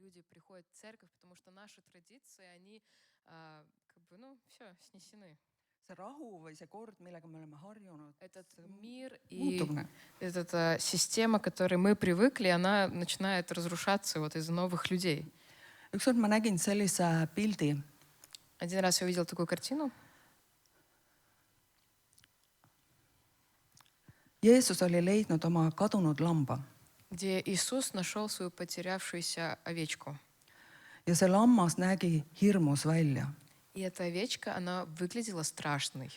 люди приходят в церковь, потому что наши традиции, они как бы, ну, все, снесены. see rahu või see kord, millega me oleme harjunud, Этот see мир и muutub. эта система, к которой мы привыкли, она начинает разрушаться вот из-за новых людей. Ükskord ma nägin sellise pildi. Один раз я увидела такую картину. Jeesus oli leidnud oma kadunud lamba Где Иисус нашел свою потерявшуюся овечку. ja see lammas nägi hirmus välja. И эта овечка, она выглядела страшной.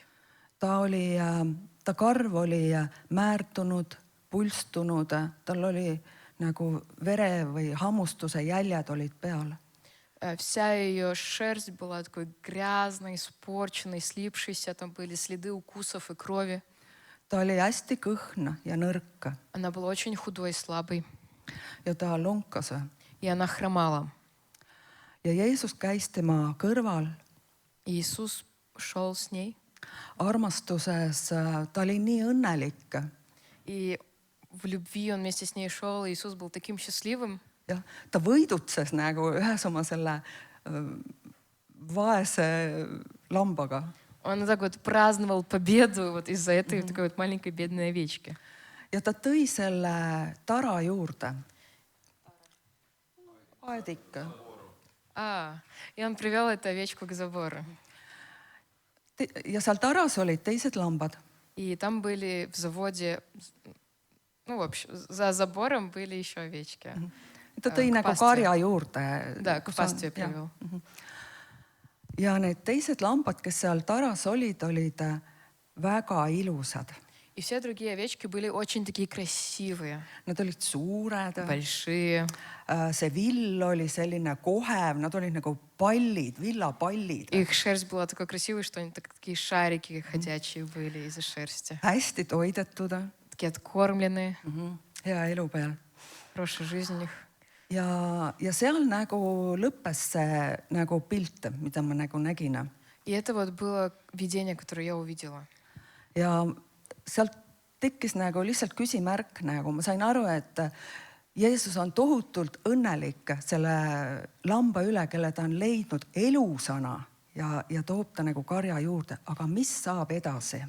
Ta karv oli määrtunud, pulstunud, tal oli nagu vere või hammustuse jäljed olid peal. Вся ее шерсть была такой грязной, испорченной, слипшейся. Там были следы укусов и крови. Ta oli hästi kõhn ja nõrk Она была очень худой, слабой. ja ta lonkas. И она хромала. Ja Jeesus käis tema kõrval. И Иисус шел с ней. Armastuses ta oli nii õnnelik. И в любви он вместе с ней шел. И Иисус был таким счастливым. Jah, ta võidutses nagu ühes oma selle vaese lambaga. Он так вот праздновал победу вот из-за этой такой вот маленькой бедной овечки. Ja ta tõi selle tara juurde. Aedik. И он привел эту овечку к забору. Ja seal taras olid teised lambad. И там были в заводе, ну, в общем, за забором были еще овечки. Ta tõi nagu karja juurde. Да, к пастве привел. Ja need teised lambad, kes seal taras olid väga ilusad. И все другие овечки были очень такие красивые. Nad olid suured. Большие. See vill oli selline kohev, nad olid nagu pallid, villapallid. Их шерсть была такой красивой, что они такие шарики ходячие были из-за шерсти. Hästi toidetud. Такие откормленные. Hea elu peal. Хорошая жизнь у них. Ja seal nagu lõppes see nagu pilt, mida ma nagu nägin. И это вот было видение, которое я увидела. Ja sealt tekkis nagu lihtsalt küsimärk, nagu ma sain aru, et Jeesus on tohutult õnnelik selle lamba üle, kelle ta on leidnud elusana ja toob ta nagu karja juurde. Aga mis saab edasi?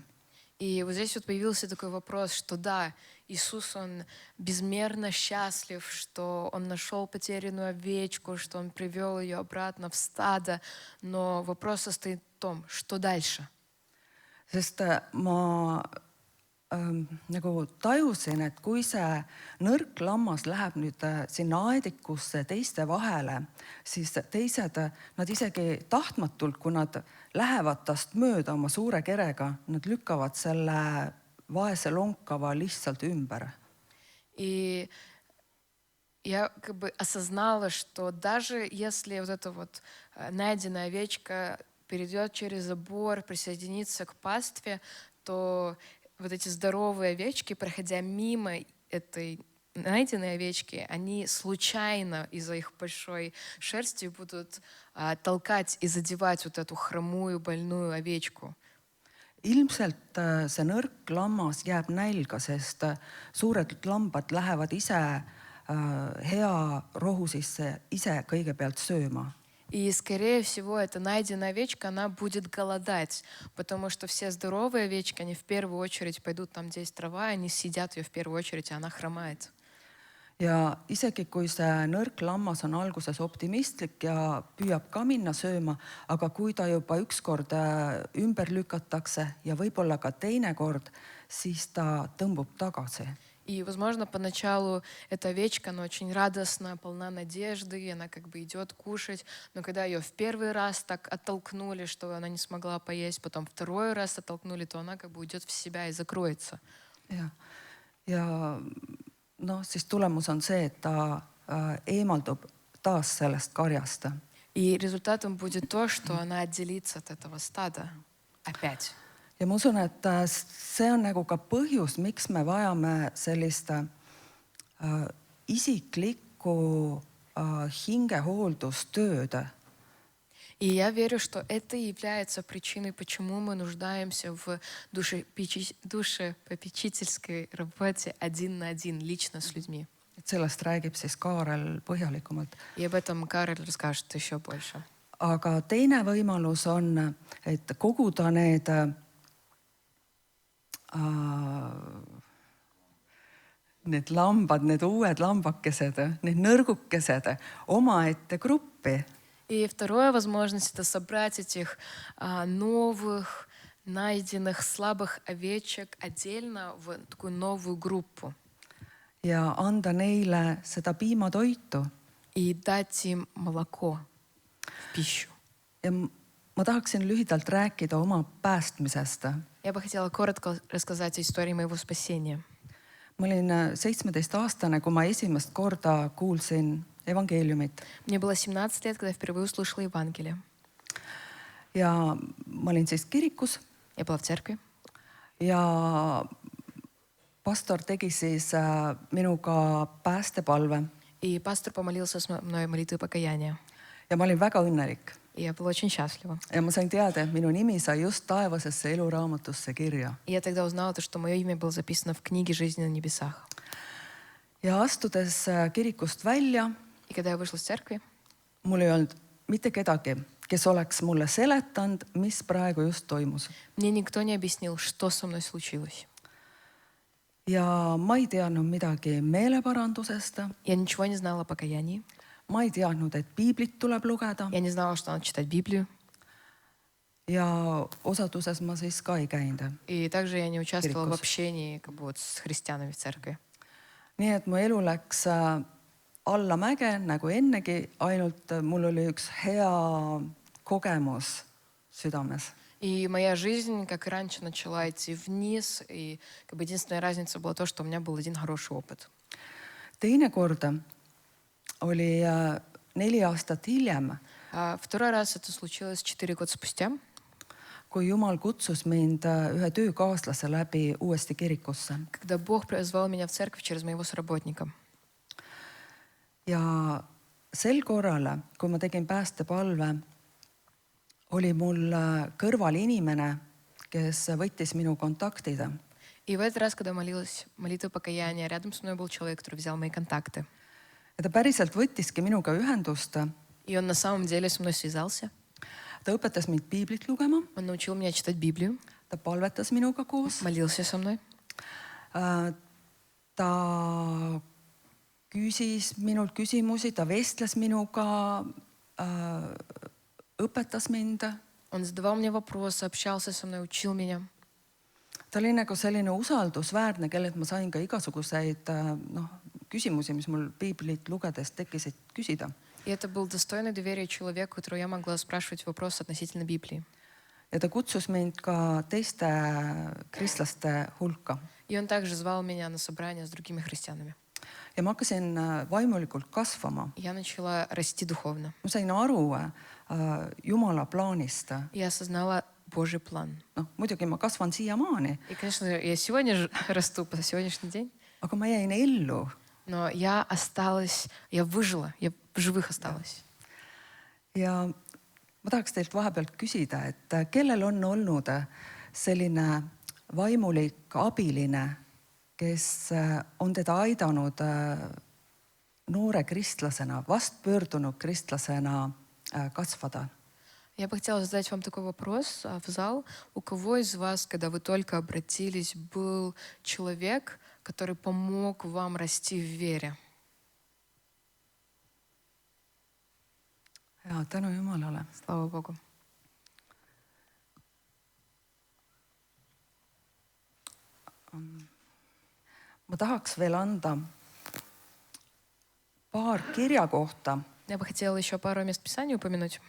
И вот здесь вот появился такой вопрос, что да, Иисус, Он безмерно счастлив, что Он нашел потерянную овечку, что Он привел ее обратно в стадо. Но вопрос состоит в том, что дальше? Sest ma nagu tajusin, et kui see nõrk lammas läheb nüüd sinna aedikusse teiste vahele, siis teised, nad isegi tahtmatult, kui nad lähevad tast mööda oma suure kerega, nad lükkavad selle vaese lonkava lihtsalt ümber. И я как бы осознала, что даже если вот эта вот найденная овечка перейдет через забор, присоединится к пастве, то вот эти здоровые овечки, проходя мимо этой найденной овечки, они случайно из-за их большой шерсти будут толкать и задевать вот эту хромую, больную овечку. Ilmselt see nõrk lammas jääb nälga, sest suured lambad lähevad ise hea rohu sisse ise kõigepealt sööma. И, скорее всего, эта найденная овечка, она будет голодать, потому что все здоровые овечки, они в первую очередь пойдут там, где есть трава, они съедят ее в первую очередь, и она хромает. Ja isegi kui see nõrk lammas on alguses optimistlik ja püüab ka minna sööma, aga kui ta juba ükskord ümber lükatakse ja võib-olla ka teine kord, siis ta tõmbub tagasi. И, возможно, поначалу эта овечка, она очень радостная, полна надежды, и она как бы идет кушать. Но когда ее в первый раз так оттолкнули, что она не смогла поесть, потом второй раз оттолкнули, то она как бы уйдет в себя и закроется. Ja noh, siis tulemus on see, et ta eemaldub taas sellest karjast. И результатом будет то, что она отделится от этого стада опять. Ja ma usun, et see on nagu ka põhjus, miks me vajame sellist isiklikku hingehooldustööd. И я верю, что это является причиной, почему мы нуждаемся в душепопечительской работе один на один, лично с людьми. et sellest räägib siis Kaarel põhjalikumalt. И об этом Карель расскажет еще больше. Aga teine võimalus on, et koguda need lambad, need uued lambakesed, need nõrgukesed omaette gruppi. И вторая возможность — это собрать этих новых, найденных, слабых овечек отдельно в такую новую группу Ja anda neile seda piimatoitu. и дать им молоко в пищу. Ja ma tahaksin lühidalt rääkida oma päästmisest. Я бы хотела коротко рассказать историю моего спасения. Ma olin 17-aastane, kui ma esimest korda kuulsin evangeeliumit. Мне было 17 лет, когда я впервые услышала Евангелие. Ja ma olin siis kirikus Я была в церкви, ja pastor tegi siis minuga päästepalve и пастор помолился с мной молитвой покаяния. ja ma olin väga õnnelik. И я была очень счастлива. Ja ma sain teada, et minu nimi sai just taevasesse eluraamatusse kirja. И я тогда узнала, что мое имя было записано в книге «Жизни на небесах». Ja astudes kirikust välja, И когда я вышла из церкви, mul ei olnud mitte kedagi, kes oleks mulle seletanud, mis praegu just toimus. мне никто не объяснил, что со мной случилось. Ja ma ei teadnud midagi meeleparandusest. Я ничего не знала о покаянии. Ma ei teadnud, et piiblit tuleb lugeda. Я не знала, что надо читать Библию. Ja osaduses ma siis ka ei käinud. И также я не участвовала в Кирикус. общении с христианами в церкви. Nii et mu elu läks allamäge nagu ennegi, ainult mul oli üks hea kogemus südames. И моя жизнь, как и раньше, начала идти вниз. И единственная разница была то, что у меня был один хороший опыт. Teine kord oli 4 aastat hiljem, Второй раз это случилось 4 года спустя, kui Jumal kutsus mind ühe töökaaslase läbi uuesti kirikusse. когда Бог призвал меня в церковь через моего соработника. Ja sel korral, kui ma tegin päästepalve, oli mul kõrval inimene, kes võttis minu kontaktid. И в этот раз, когда молилась молитву покаяния, рядом со мной был человек, который взял мои контакты. Ja ta päriselt võttiski minuga ühendust. И он на самом деле со мной связался. Ta õpetas mind piiblit lugema, Он научил меня читать Библию, ta palvetas minuga koos. молился со мной. Ta küsis minult küsimusi, ta vestles minuga, õpetas mind. Он задавал мне вопросы, общался со мной, учил меня. Ta oli nagu selline usaldusväärne, kellelt ma sain ka igasuguseid küsimusi, mis mul piiblit lugedes tekkisid küsida. И это был достойный доверия человек, которого я могла спрашивать вопросы относительно Библии. Ja ta kutsus mind ka teiste kristlaste hulka. И он также звал меня на собрание с другими христианами. Ja ma hakkasin vaimulikult kasvama. Я начала расти духовно. Ma sain aru Jumala plaanist. Я осознала Божий план. Muidugi ma kasvan siiamaani, И, конечно, я сегодня расту по сегодняшний день, aga ma jäin ellu. но я осталась, я выжила, я в живых осталась. Ja ma tahaks teilt vahepealt küsida, et kellel on olnud selline vaimulik abiline, kes on teda aidanud noore kristlasena, vastpöördunud kristlasena kasvada? Я бы хотела задать вам такой вопрос в зал. У кого из вас, когда вы только обратились, был человек, который помог вам расти в вере? Ja tänu Jumalale. Слава Богу. Ma tahaks veel anda paar kirja kohta, Я бы хотела еще пару мест Писания упомянуть,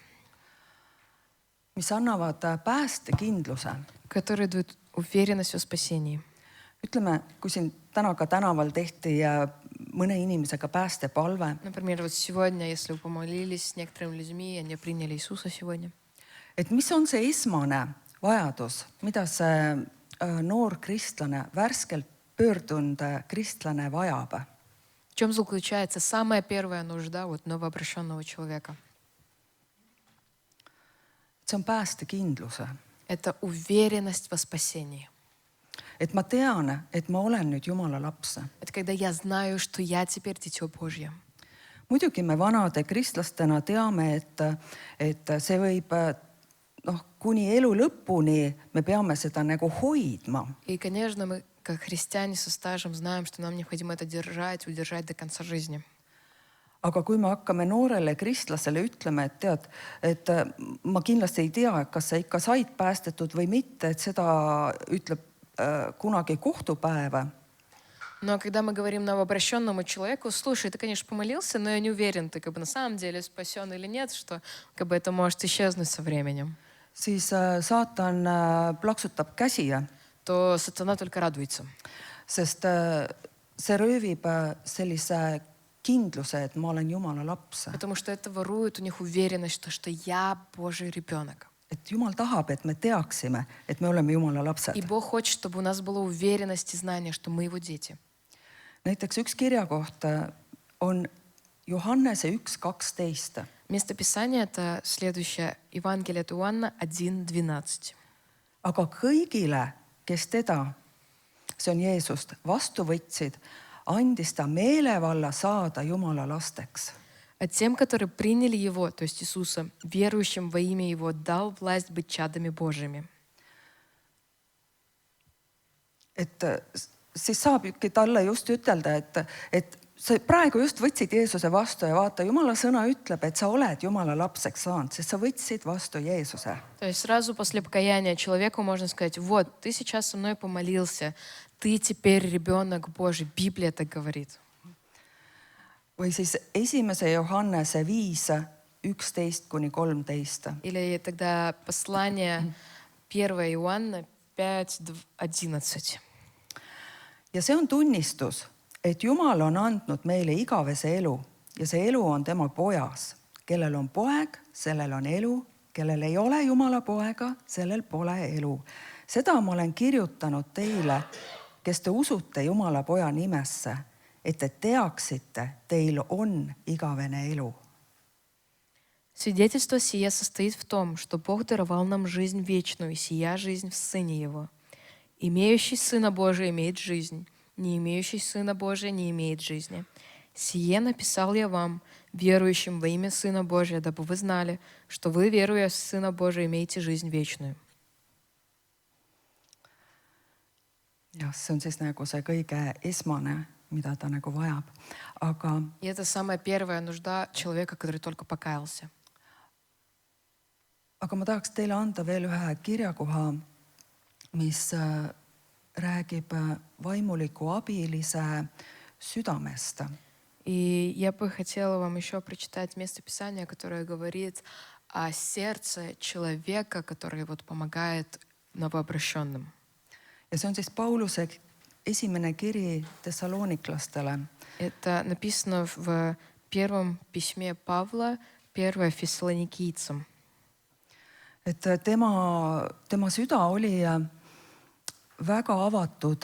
mis annavad päästekindluse. которые дают уверенность в спасении. Ütleme, kui siin täna ka tänaval tehti mõne inimesega päästepalve, Например, вот сегодня, если вы помолились с некоторыми людьми, и они приняли Иисуса сегодня, et mis on see esmane vajadus, mida see noor kristlane, värskelt pöördunud kristlane vajab? в чем заключается самая первая нужда новообращенного человека? See on päästekindlus. Это уверенность во спасении. et ma tean, et ma olen nüüd Jumala laps. Это когда я знаю, что я теперь дитё Божье. Muidugi me vanade kristlastena teame, et see võib kuni elu lõpuni me peame seda nagu hoidma. И, конечно, мы, как христиане со стажем, знаем, что нам необходимо это держать, удержать до конца жизни. Aga kui me hakkame noorele kristlasele ütlema, et tead, et ma kindlasti ei tea, kas sa ikka said päästetud või mitte, et seda ütleb kunagi kohtupäeva. Но когда мы говорим новообращенному человеку, слушай, ты, конечно, помолился, но я не уверен, ты как бы на самом деле спасен или нет, что как бы это может исчезнуть со временем. Siis saatan plaksutab käsi, То сатана только радуется. sest see röövib sellise kindluse, et ma olen Jumala laps. Потому что это ворует у них уверенность, что я Божий ребенок. Et Jumal tahab, et me teaksime, et me oleme Jumala lapsed. И Бог хочет, чтобы у нас была уверенность и знание, что мы Его дети. Näiteks üks kirjakoht on Johannese 1:12. Место Писания — это следующее. Евангелие от Иоанна 1:12. Aga kõigile, kes teda, see on Jeesust, vastu võtsid, andis ta meelevalla saada Jumala lasteks. А тем, которые приняли Его, то есть Иисуса, верующим во имя Его, дал власть быть чадами Божьими. Et siis saabki talle just ütelda, et sa praegu just võtsid Jeesuse vastu ja vaata, Jumala sõna ütleb, et sa oled Jumala lapseks saanud, sest sa võtsid vastu Jeesuse. То есть сразу после покаяния человеку можно сказать: вот, ты сейчас со мной помолился, ты теперь ребенок Божий. Библия так говорит. Või siis 1. Johannese 5:11-13. Или тогда послание 1 Иоанна 5:11. Ja see on tunnistus, et Jumal on andnud meile igavese elu ja see elu on tema pojas. Kellel on poeg, sellel on elu, kellel ei ole Jumala poega, sellel pole elu. Seda ma olen kirjutanud teile, kes te usute Jumala poja nimesse, et te teaksite, teil on igavene elu. Свидетельство сие состоит в том, что Бог даровал нам жизнь вечную, и сия жизнь в Сыне Его. Имеющий Сына Божия имеет жизнь, не имеющий Сына Божия не имеет жизни. Сие написал я вам, верующим во имя Сына Божия, дабы вы знали, что вы, веруя в Сына Божия, имеете жизнь вечную. Ja, see on siis nagu see kõige esmane, mida ta nagu vajab. И это самая первая нужда человека, который только покаялся. Aga ma tahaks teile anda veel ühe kirjakoha, mis räägib vaimuliku abilise südamest. И я бы хотела вам еще прочитать место Писания, которое говорит о сердце человека, который вот помогает новообращенным. Ja see on siis Pauluse esimene kiri Thessaloniklastele. Это написано в первом письме Павла, 1 Фессалоникийцам. Et tema süda oli väga avatud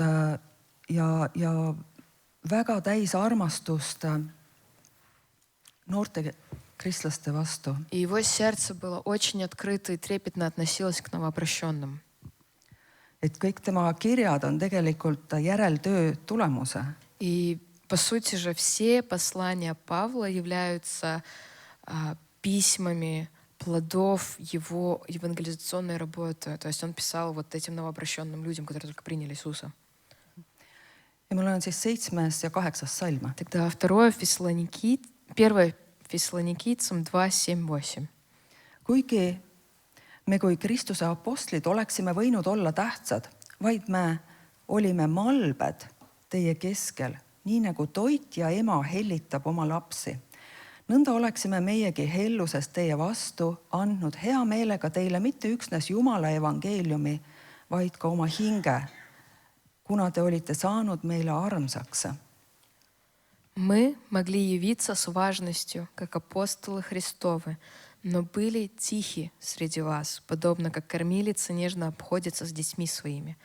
ja väga täis armastust noorte kristlaste vastu. И его сердце было очень открыто и трепетно относилось к новообращенным. Et kõik tema kirjad on tegelikult järeltöö tulemuse. И по сути же все послания Павла являются письмами плодов его евангелизационной работы. То есть он писал вот этим новообращенным людям, которые только приняли Иисуса. Ja mul on siis 7. ja 8. salm. Тогда 1 Фессалоникийцам 2, 7, 8. Kuigi me kui Kristuse apostlid oleksime võinud olla tähtsad, vaid me olime malbed teie keskel, nii nagu toitja ema hellitab oma lapsi. Nõnda oleksime meiegi hellusest teie vastu andnud hea meelega teile mitte üksnes Jumala evangeeliumi, vaid ka oma hinge, kuna te olite saanud meile armsaks. Мы могли явиться с важностью, как апостолы Христовы, но были тихи среди вас, подобно как кормилица нежно обходится с детьми своими.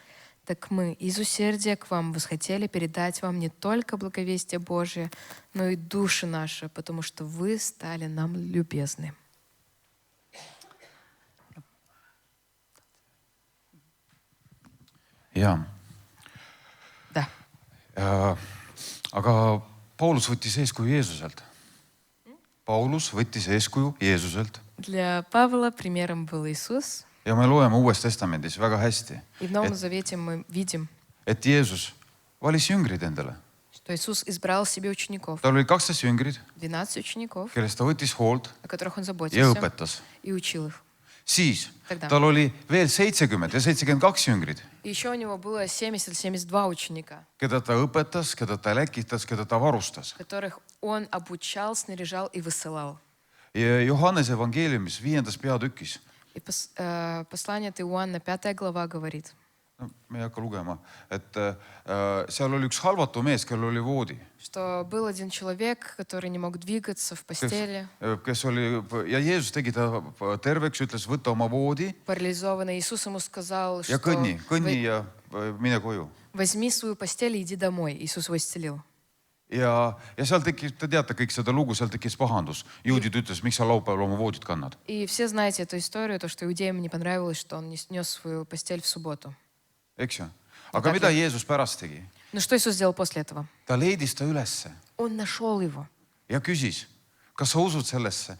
Так мы из усердия к вам восхотели передать вам не только благовестие Божие, но и души наши, потому что вы стали нам любезны. Jaa, Aga Paulus võttis eeskuju Jeesuselt. Paulus võttis eeskuju Jeesuselt. Для Павла примером был Иисус. Ja me loeme Uues Testamendis väga hästi, И в Новом Завете мы видим, et Jeesus valis jüngrid endale. что Иисус избрал себе учеников. Tal oli 12 jüngrid, 12 учеников, kellest ta võttis hoolt о которых он ja заботился õpetas. и учил их. Siis Тогда. tal oli veel 70 ja 72 jüngrid, И еще у него было 70-72 ученика, keda ta õpetas, keda ta läkitas, keda ta varustas. которых он обучал, снаряжал и высылал. Ja Johannese evangeeliumis 5. peatükis, И послание от Иоанна, 5 глава, говорит, no, me ei hakka lugema, et seal oli üks halvatu mees, kellel oli voodi. что был один человек, который не мог двигаться в постели, Kes oli, ja Jeesus tegi ta terveks, ütles, võta oma voodi парализованный. Иисус ему сказал, ja что kõnni ja mine koju. возьми свою постель и иди домой. Иисус его исцелил. Ja seal tekkis, te teate kõik seda lugu, seal tekkis pahandus. Juudid ütles, miks sa laupäeval oma voodit kannad. И все знаете эту историю, то, что иудеям не понравилось, что он нес свою постель в субботу. Eks ju? Aga mida Jeesus pärast tegi? Ну что Иисус сделал после этого? Ta leidis ta ülesse Он нашел его. ja küsis, kas sa usud sellesse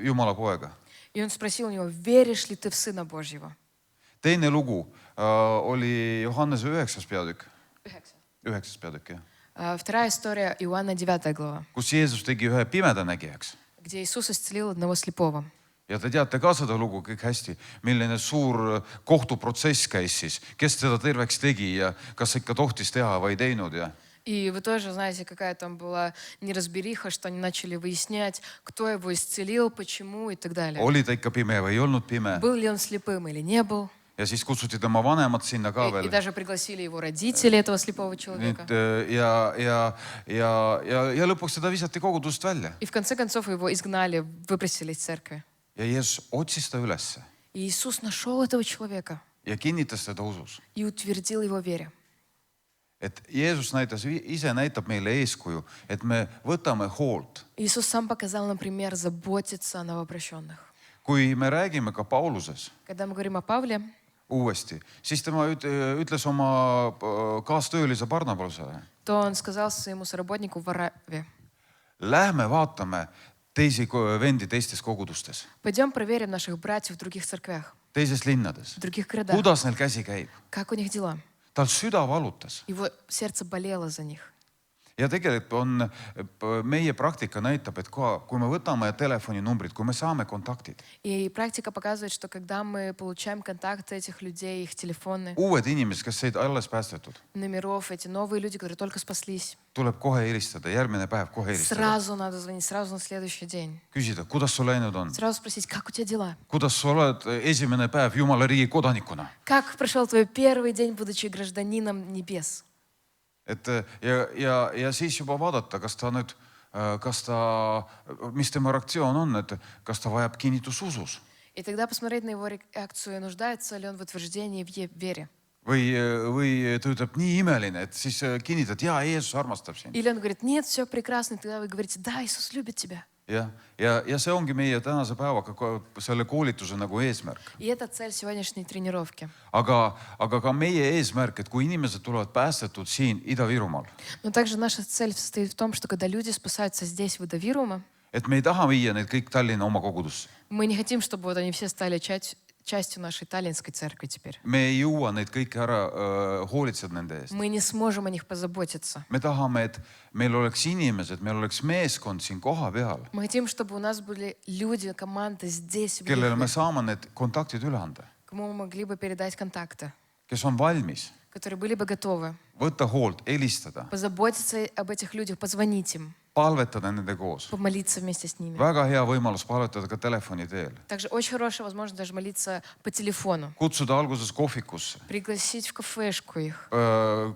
Jumala poega? И он спросил у него, веришь ли ты в Сына Божьего? Teine lugu oli Johannese 9. peatükk. 9. peatükk, jah. Вторая история Иоанна 9 глава, Kus Jeesus tegi ühe pimeda nägijaks. где Иисус исцелил одного слепого. Ja te teate ka seda lugu kõik hästi, milline suur kohtuprotsess käis siis, kes teda terveks tegi ja kas ikka tohtis teha või ei teinud ja. И вы тоже знаете, какая там была неразбериха, что они начали выяснять, кто его исцелил, почему и так далее. Oli ta ikka pime või ei olnud pime Был ли он слепым или не был. ja siis kutsuti tema vanemad sinna ka И veel. даже пригласили его родители этого слепого человека. Ja lõpuks teda visati kogudust välja И в конце концов его изгнали, выпросили из церкви. ja Jeesus otsis ta ülesse И Иисус нашел этого человека ja kinnitas teda usus. и утвердил его в вере. Et Jeesus ise näitab meile eeskuju, et me võtame hoolt. Иисус сам показал нам пример заботиться о новообращенных. Kui me räägime ka Pauluses Когда мы говорим о Павле, uuesti, siis tema ütles oma kaastöölise Barnabasele, то он сказал своему соработнику Вараве, lähme vaatame teisi vendi teistes kogudustes, пойдем проверим наших братьев в других церквях, teises linnades. в других городах, Kuidas neil käsi käib? как у них дела. Tal süda valutas. Его сердце болело за них. Ja tegelikult on, meie praktika näitab, et kui me võtame telefoninumbrid, kui me saame kontaktid, И практика показывает, что когда мы получаем контакты этих людей, их телефоны, uued inimesed, kes said alles päästetud, номеров, эти новые люди, которые только спаслись, tuleb kohe helistada, järgmine päev kohe helistada. сразу надо звонить, сразу на следующий день. Küsida, kuidas sul läinud on? Сразу спросить, как у тебя дела? Kuidas sa oled esimene päev Jumala riigi kodanikuna? Как прошел твой первый день, будучи гражданином небес? Et ja siis juba vaadata, kas ta nüüd, mis tema reaktsioon on, et kas ta vajab kinnitus usus И тогда посмотреть на его реакцию, нуждается ли он в утверждении в вере. või ta ütleb nii imeline, et siis kinnitad, jaa, Jeesus armastab sind. Или он говорит, нет, все прекрасно, и тогда вы говорите, да, Иисус любит тебя. Ja see ongi meie tänase päevaga selle koolituse nagu eesmärk. И это цель сегодняшней тренировки. Aga ka meie eesmärk, et kui inimesed tulevad päästetud siin Ida-Virumaal, Но также наша цель состоит в том, что когда люди спасаются здесь, в Ида-Вирума, et me ei taha viia neid kõik Tallinna oma kogudusse. мы не хотим, чтобы вот они все стали частью нашей таллинской церкви теперь. Me ei jõua neid kõiki ära hoolitseda nende eest. Мы не сможем о них позаботиться. Me tahame, et meil oleks inimesed, meil oleks meeskond siin koha peal, Мы хотим, чтобы у нас были люди, команда здесь, в kellele me Лихве, saame need kontaktid üle anda, кому мы могли бы передать контакты, kes on valmis которые были бы готовы võtta hoolt, helistada, позаботиться об этих людях, позвонить им, palvetada nende koos. помолиться вместе с ними. Väga hea võimalus palvetada ka telefoni teel. Также очень хорошая возможность даже молиться по телефону, Kutsuda alguses kohvikusse, пригласить в кафешку их,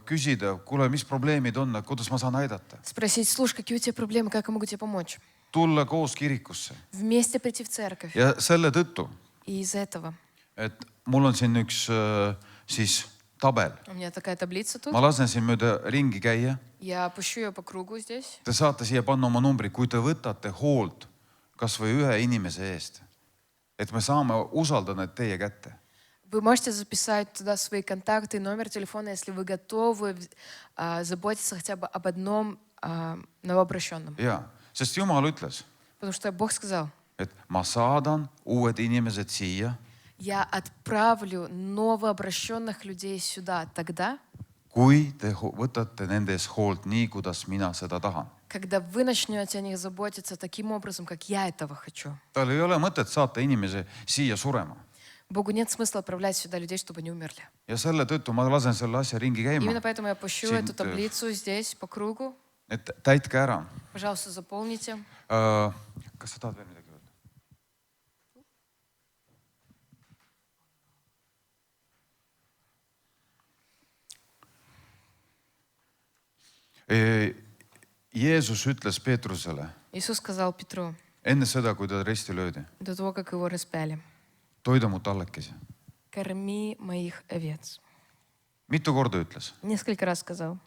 küsida, kuule, mis probleemid on, kuidas ma saan aidata. спросить, слушай, какие у тебя проблемы, как я могу тебе помочь? Tulla koos kirikusse. Вместе прийти в церковь. Ja selle tõttu, И из-за этого et mul on siin üks siis tabel. у меня такая таблица тут. Ma lasen siin mööda ringi käia. Я пущу ее по кругу здесь. Te saate siia panna oma numbri, kui te võtate hoolt kas või ühe inimese eest, et me saame usaldada need teie kätte. Вы можете записать туда свои контакты и номер телефона, если вы готовы заботиться хотя бы об одном новообращенном. ja, sest Jumal ütles, Потому что Бог сказал, et ma saadan uued inimesed siia, я отправлю новообращенных людей сюда тогда, kui te võtate nende eest hoolt nii, kuidas mina seda tahan. когда вы начнете о них заботиться таким образом, как я этого хочу. Tal ei ole mõtet saata inimesi siia surema. Богу нет смысла отправлять сюда людей, чтобы они умерли. Ja selle tõttu ma lasen selle asja ringi käima, Именно поэтому я пущу Sind, эту таблицу здесь по кругу. et täitke ära. Пожалуйста, заполните. Kas sa tahad veel midagi öelda? Jeesus ütles Peetrusele Иисус сказал Петру enne seda, kui ta risti löödi, до того, как его распяли: toida mu tallekesi. корми моих овец. Mitu korda ütles. Несколько раз сказал.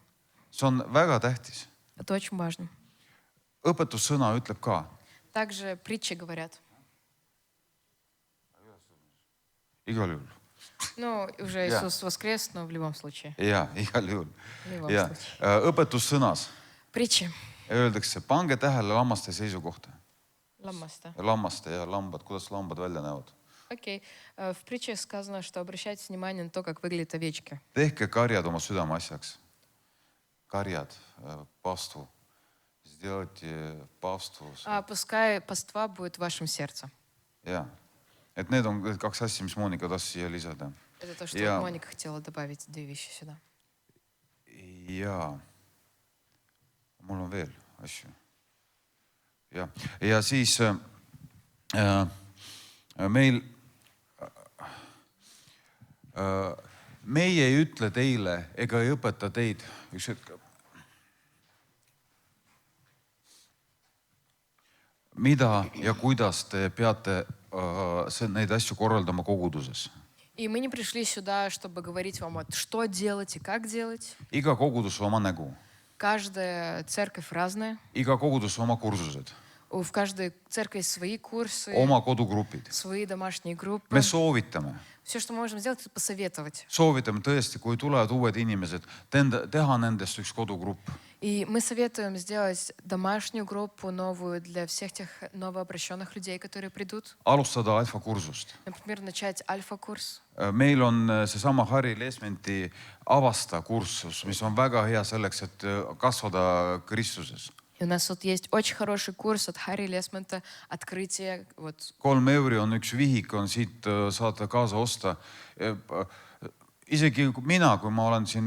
See on väga tähtis. Это очень важно. Õpetussõna ütleb ka. Также притчи говорят. Igal juhul. Ну, уже Ja. Иисус воскрес, но в любом случае. Jaa, igal juhul. В любом Ja случае. õpetussõnas Притчи. öeldakse, pange tähele lammaste seisukohta. Ламмаста. Lammaste ja lambad, kuidas lambad välja näevad. Окей. В притчах сказано, что обращайте внимание на то, как выглядят овечки. Tehke karjad oma südameasjaks. Karjad, paastu. Сделайте paastu. Пускай паства будет в вашем сердце. Jaa. Et need on kaks asja, mis Monika tahtis siia lisada. Это то, что Ja. Моника хотела добавить, две вещи сюда. Jaa. Mul on veel asju. Ja siis meie ei ütle teile ega ei õpeta teid. Üks hetk. Mida ja kuidas te peate neid asju korraldama koguduses? И мы не пришли сюда, чтобы говорить вам, вот, что делать и как делать. Iga kogudus oma nägu. Каждая церковь разная. Iga kogudus oma kursused. В каждой церкви есть свои курсы, Oma kodugrupid. свои домашние группы. Me soovitame. Все, что мы можем сделать, это посоветовать. Soovitame tõesti, kui tulevad uued inimesed, teha nendest üks kodugrupp. И мы советуем сделать домашнюю группу новую для всех тех новообращенных людей, которые придут. Alustada alfakursust. Например, начать альфа-курс. Meil on seesama Harri Lesmenti avasta kursus, mis on väga hea selleks, et kasvada Kristuses. И у нас вот есть очень хороший курс от Харри Лесмента «Открытие». Вот. 3 euri on üks vihik, on siit saate kaasa osta. Isegi mina, kui ma olen siin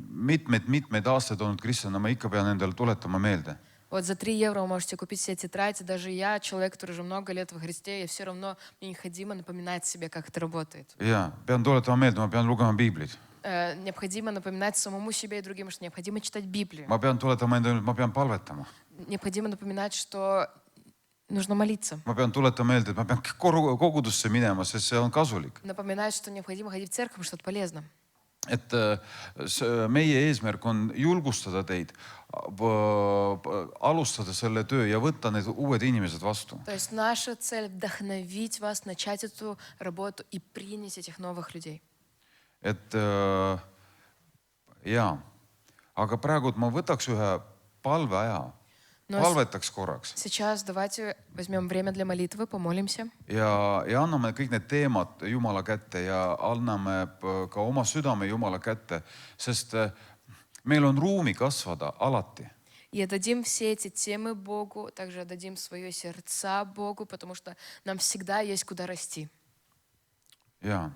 mitmeid aastaid olnud kristlasena, ma ikka pean endale tuletama meelde. Вот за 3 евро вы можете купить все тетради. Даже я, человек, который уже много лет во Христе, и все равно мне необходимо напоминать себе, как это работает. Jaa, pean tuletama meelde, ma pean lugema piiblit. Необходимо напоминать самому себе и другим, что необходимо читать Библию. Ma pean tuletama endale, ma pean palvetama. Необходимо напоминать, что нужно молиться. Ma pean tuletama meelde, et ma pean kogudusse minema, sest see on kasulik. Напоминать, что необходимо ходить в церковь, что это полезно. Et meie eesmärk on julgustada teid, alustada selle töö ja võtta need uued inimesed vastu. То есть наша цель вдохновить вас, начать эту работу и принять этих новых людей. Et jaa, aga praegu ma võtaks ühe palveaja, palvetaks korraks Сейчас давайте возьмем время для молитвы, помолимся. ja anname kõik need teemad Jumala kätte ja anname ka oma südame Jumala kätte, sest meil on ruumi kasvada alati. И отдадим все эти темы Богу, также отдадим свое сердца Богу, потому что нам всегда есть куда расти. Jaa,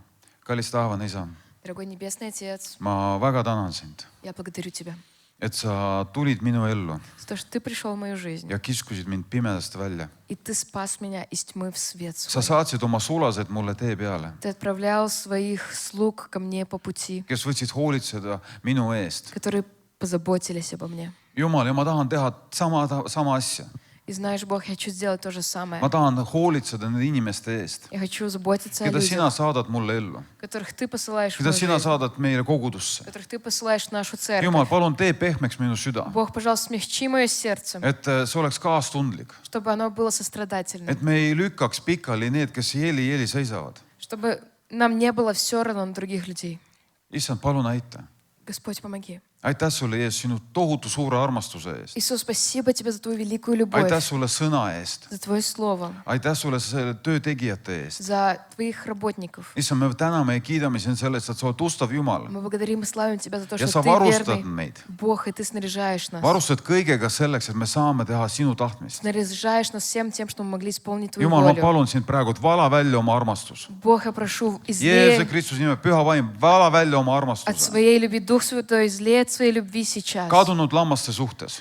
kallis taevane isa, Дорогой Небесный Отец, ma väga tänan sind, я благодарю Тебя et sa tulid minu ellu за то, что Ты пришел в мою жизнь, ja kiskusid mind pimedast välja. и Ты спас меня из тьмы в свет Sa свой. saatsid oma sulased mulle tee peale, Ты отправлял своих слуг ко мне по пути, kes võtsid hoolitseda minu eest. которые позаботились обо мне. Jumal, ja ma tahan teha sama asja. И знаешь, Бог, я хочу сделать то же самое. Ma tahan hoolitseda nende inimeste eest, Я хочу заботиться о keda sina людях, saadad mulle ellu, которых Ты посылаешь в keda мою sina жизнь, saadad meile kogudusse. которых Ты посылаешь в нашу церковь. Jumal, palun tee pehmeks minu süda, Бог, пожалуйста, смягчи мое сердце, et see oleks kaastundlik, чтобы оно было сострадательным, et me ei lükkaks pikali need, kes jeli seisavad. чтобы нам не было все равно на других людей. issand, palun aita. Господь, помоги. Aitäh sulle, Jeesus, sinu tohutu suure armastuse eest. Иисус, спасибо Тебе за Твою великую любовь, Aitäh sulle sõna eest. за Твое Слово, Aitäh sulle selle töö tegijate eest. за Твоих работников. issand, me täname ja kiidame sind selle eest, et sa oled ustav Jumal Мы благодарим и славим Тебя за то, ja что sa Ты varustad верный meid. Бог, и Ты снаряжаешь нас. Varustad kõigega selleks, et me saame teha sinu tahtmist. Снаряжаешь нас всем тем, что мы могли исполнить Твою Jumal, ma волю. palun sind praegu, et vala välja oma armastus. Бог, я прошу, Jeesuse излей Kristuse nimel, püha vaim, vala välja oma от armastuse. своей любви, Дух Святой, излей от своей любви сейчас Kadunud lammaste suhtes.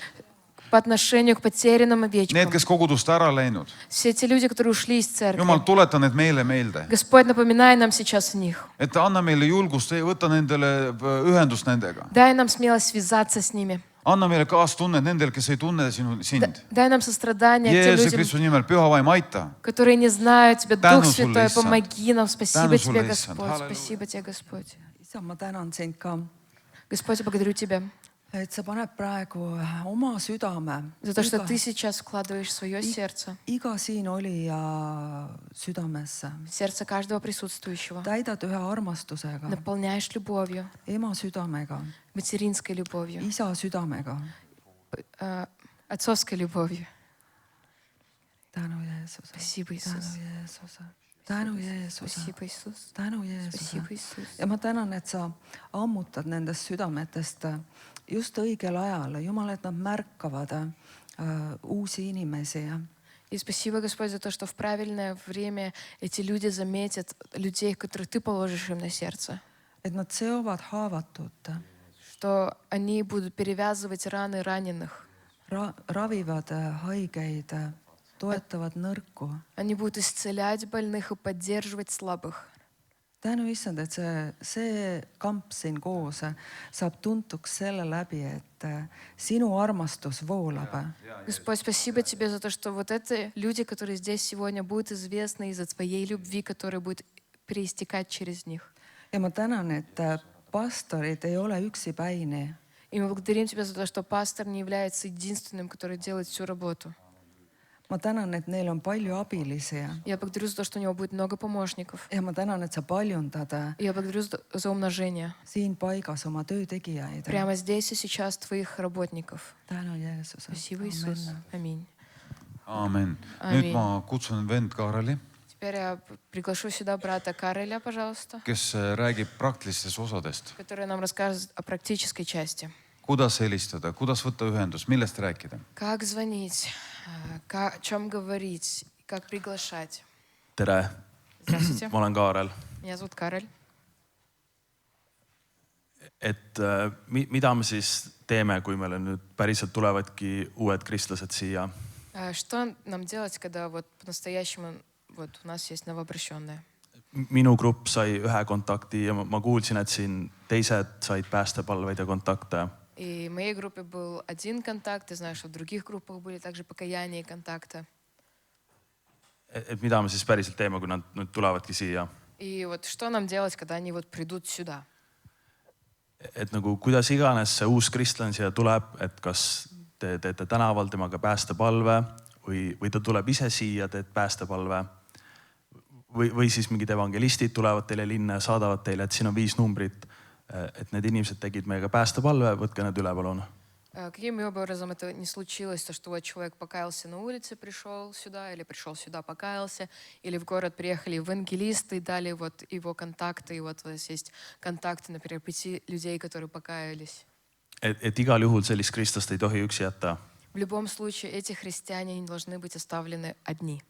по отношению к потерянным Need, овечкам. kes kogudust ära läinud. Все те люди, которые ушли из церкви. Jumal, tuleta need meile meelde. Господь, напоминай нам сейчас о них. Et anna meile julgust, võta nendele ühendust nendega. Дай нам смелость связаться с ними. Anna meile kaastunnet nendel, kes ei tunne sind. Дай нам sostradание к тем Jeesuse людям, Kristuse nimel, püha vaim, aita. которые не знают Тебя. Tänu Дух sulle, Святой, issand. помоги нам. Спасибо Tänu Тебе, sulle, issand. Господь. Halleluuja. Спасибо Тебе, Господь. isa, ma tänan sind ka, Господь, я благодарю Тебя et sa paned praegu oma südame за то, что Ты сейчас вкладываешь в свое сердце, iga siin olija südamesse, сердце каждого присутствующего. täidad ühe armastusega, Наполняешь любовью, ema südamega, материнской любовью, isa südamega. отцовской любовью. tänu Jeesuse, Спасибо, tänu Иисус. Jeesuse, tänu Jeesuse, Спасибо, Иисус. tänu Jeesuse. Спасибо, Иисус. ja ma tänan, et sa ammutad nendest südametest just õigel ajal, Jumal, et nad märkavad uusi inimesi. И спасибо, Господь, за то, что в правильное время эти люди заметят людей, которых Ты положишь им на сердце. et nad seovad haavatut, Что они будут перевязывать раны раненых. ravivad haigeid, toetavad nõrku. Они будут исцелять больных и поддерживать слабых. tänu issand, et see kamp siin koos saab tuntuks selle läbi, et sinu armastus voolab. Господь, спасибо Тебе за то, что вот это люди, которые здесь сегодня, будут известны из-за Твоей любви, которая будет переистекать через них. ja ma tänan, et pastorid ei ole üksipäini. И мы благодарим Тебя за то, что пастор не является единственным, который делает всю работу. ma tänan, et neil on palju abilisi. Я благодарю за то, что у него будет много помощников. ja ma tänan, et sa paljundad И я благодарю за умножение. siin paigas oma töötegijaid. Прямо здесь и сейчас Твоих работников. tänu Jeesuse. Спасибо, Иисус. Аминь. Aamen. Amiin. Nüüd ma kutsun vend Kaareli, Теперь я приглашу сюда брата Кареля, пожалуйста, kes räägib praktilistest osadest. который нам расскажет о практической части. Kuidas helistada, kuidas võtta ühendust, millest rääkida? Как звонить, о чем говорить, как приглашать. tere, Здравствуйте, ma olen Kaarel. меня зовут Карель. Et mida me siis teeme, kui meile nüüd päriselt tulevadki uued kristlased siia? Что нам делать, когда вот по-настоящему вот у нас есть новообращенные? Minu grupp sai ühe kontakti ja ma kuulsin, et siin teised said päästepalveid ja kontakte. И в моей группе был один контакт, я знаю, что в других группах были также покаяния и контакты. Et mida me siis päriselt teeme, kui nad nüüd tulevadki siia? И вот что нам делать, когда они вот придут сюда? Et nagu kuidas iganes see uus kristlane siia tuleb, et kas te teete tänaval temaga päästepalve või ta tuleb ise siia, teed päästepalve või siis mingid evangelistid tulevad teile linna ja saadavad teile, et siin on 5 numbrit, et need inimesed tegid meiega päästepalve, võtke need üle, palun. Каким образом это не случилось, то, что вот человек покаялся на улице, пришел сюда, или пришел сюда, покаялся, или в город приехали евангелисты, дали вот его контакты, и вот у нас есть контакты, например, 5 людей, которые покаялись. Et igal juhul sellist kristlast ei tohi üksi jätta. В любом случае, эти христиане не должны быть оставлены одни,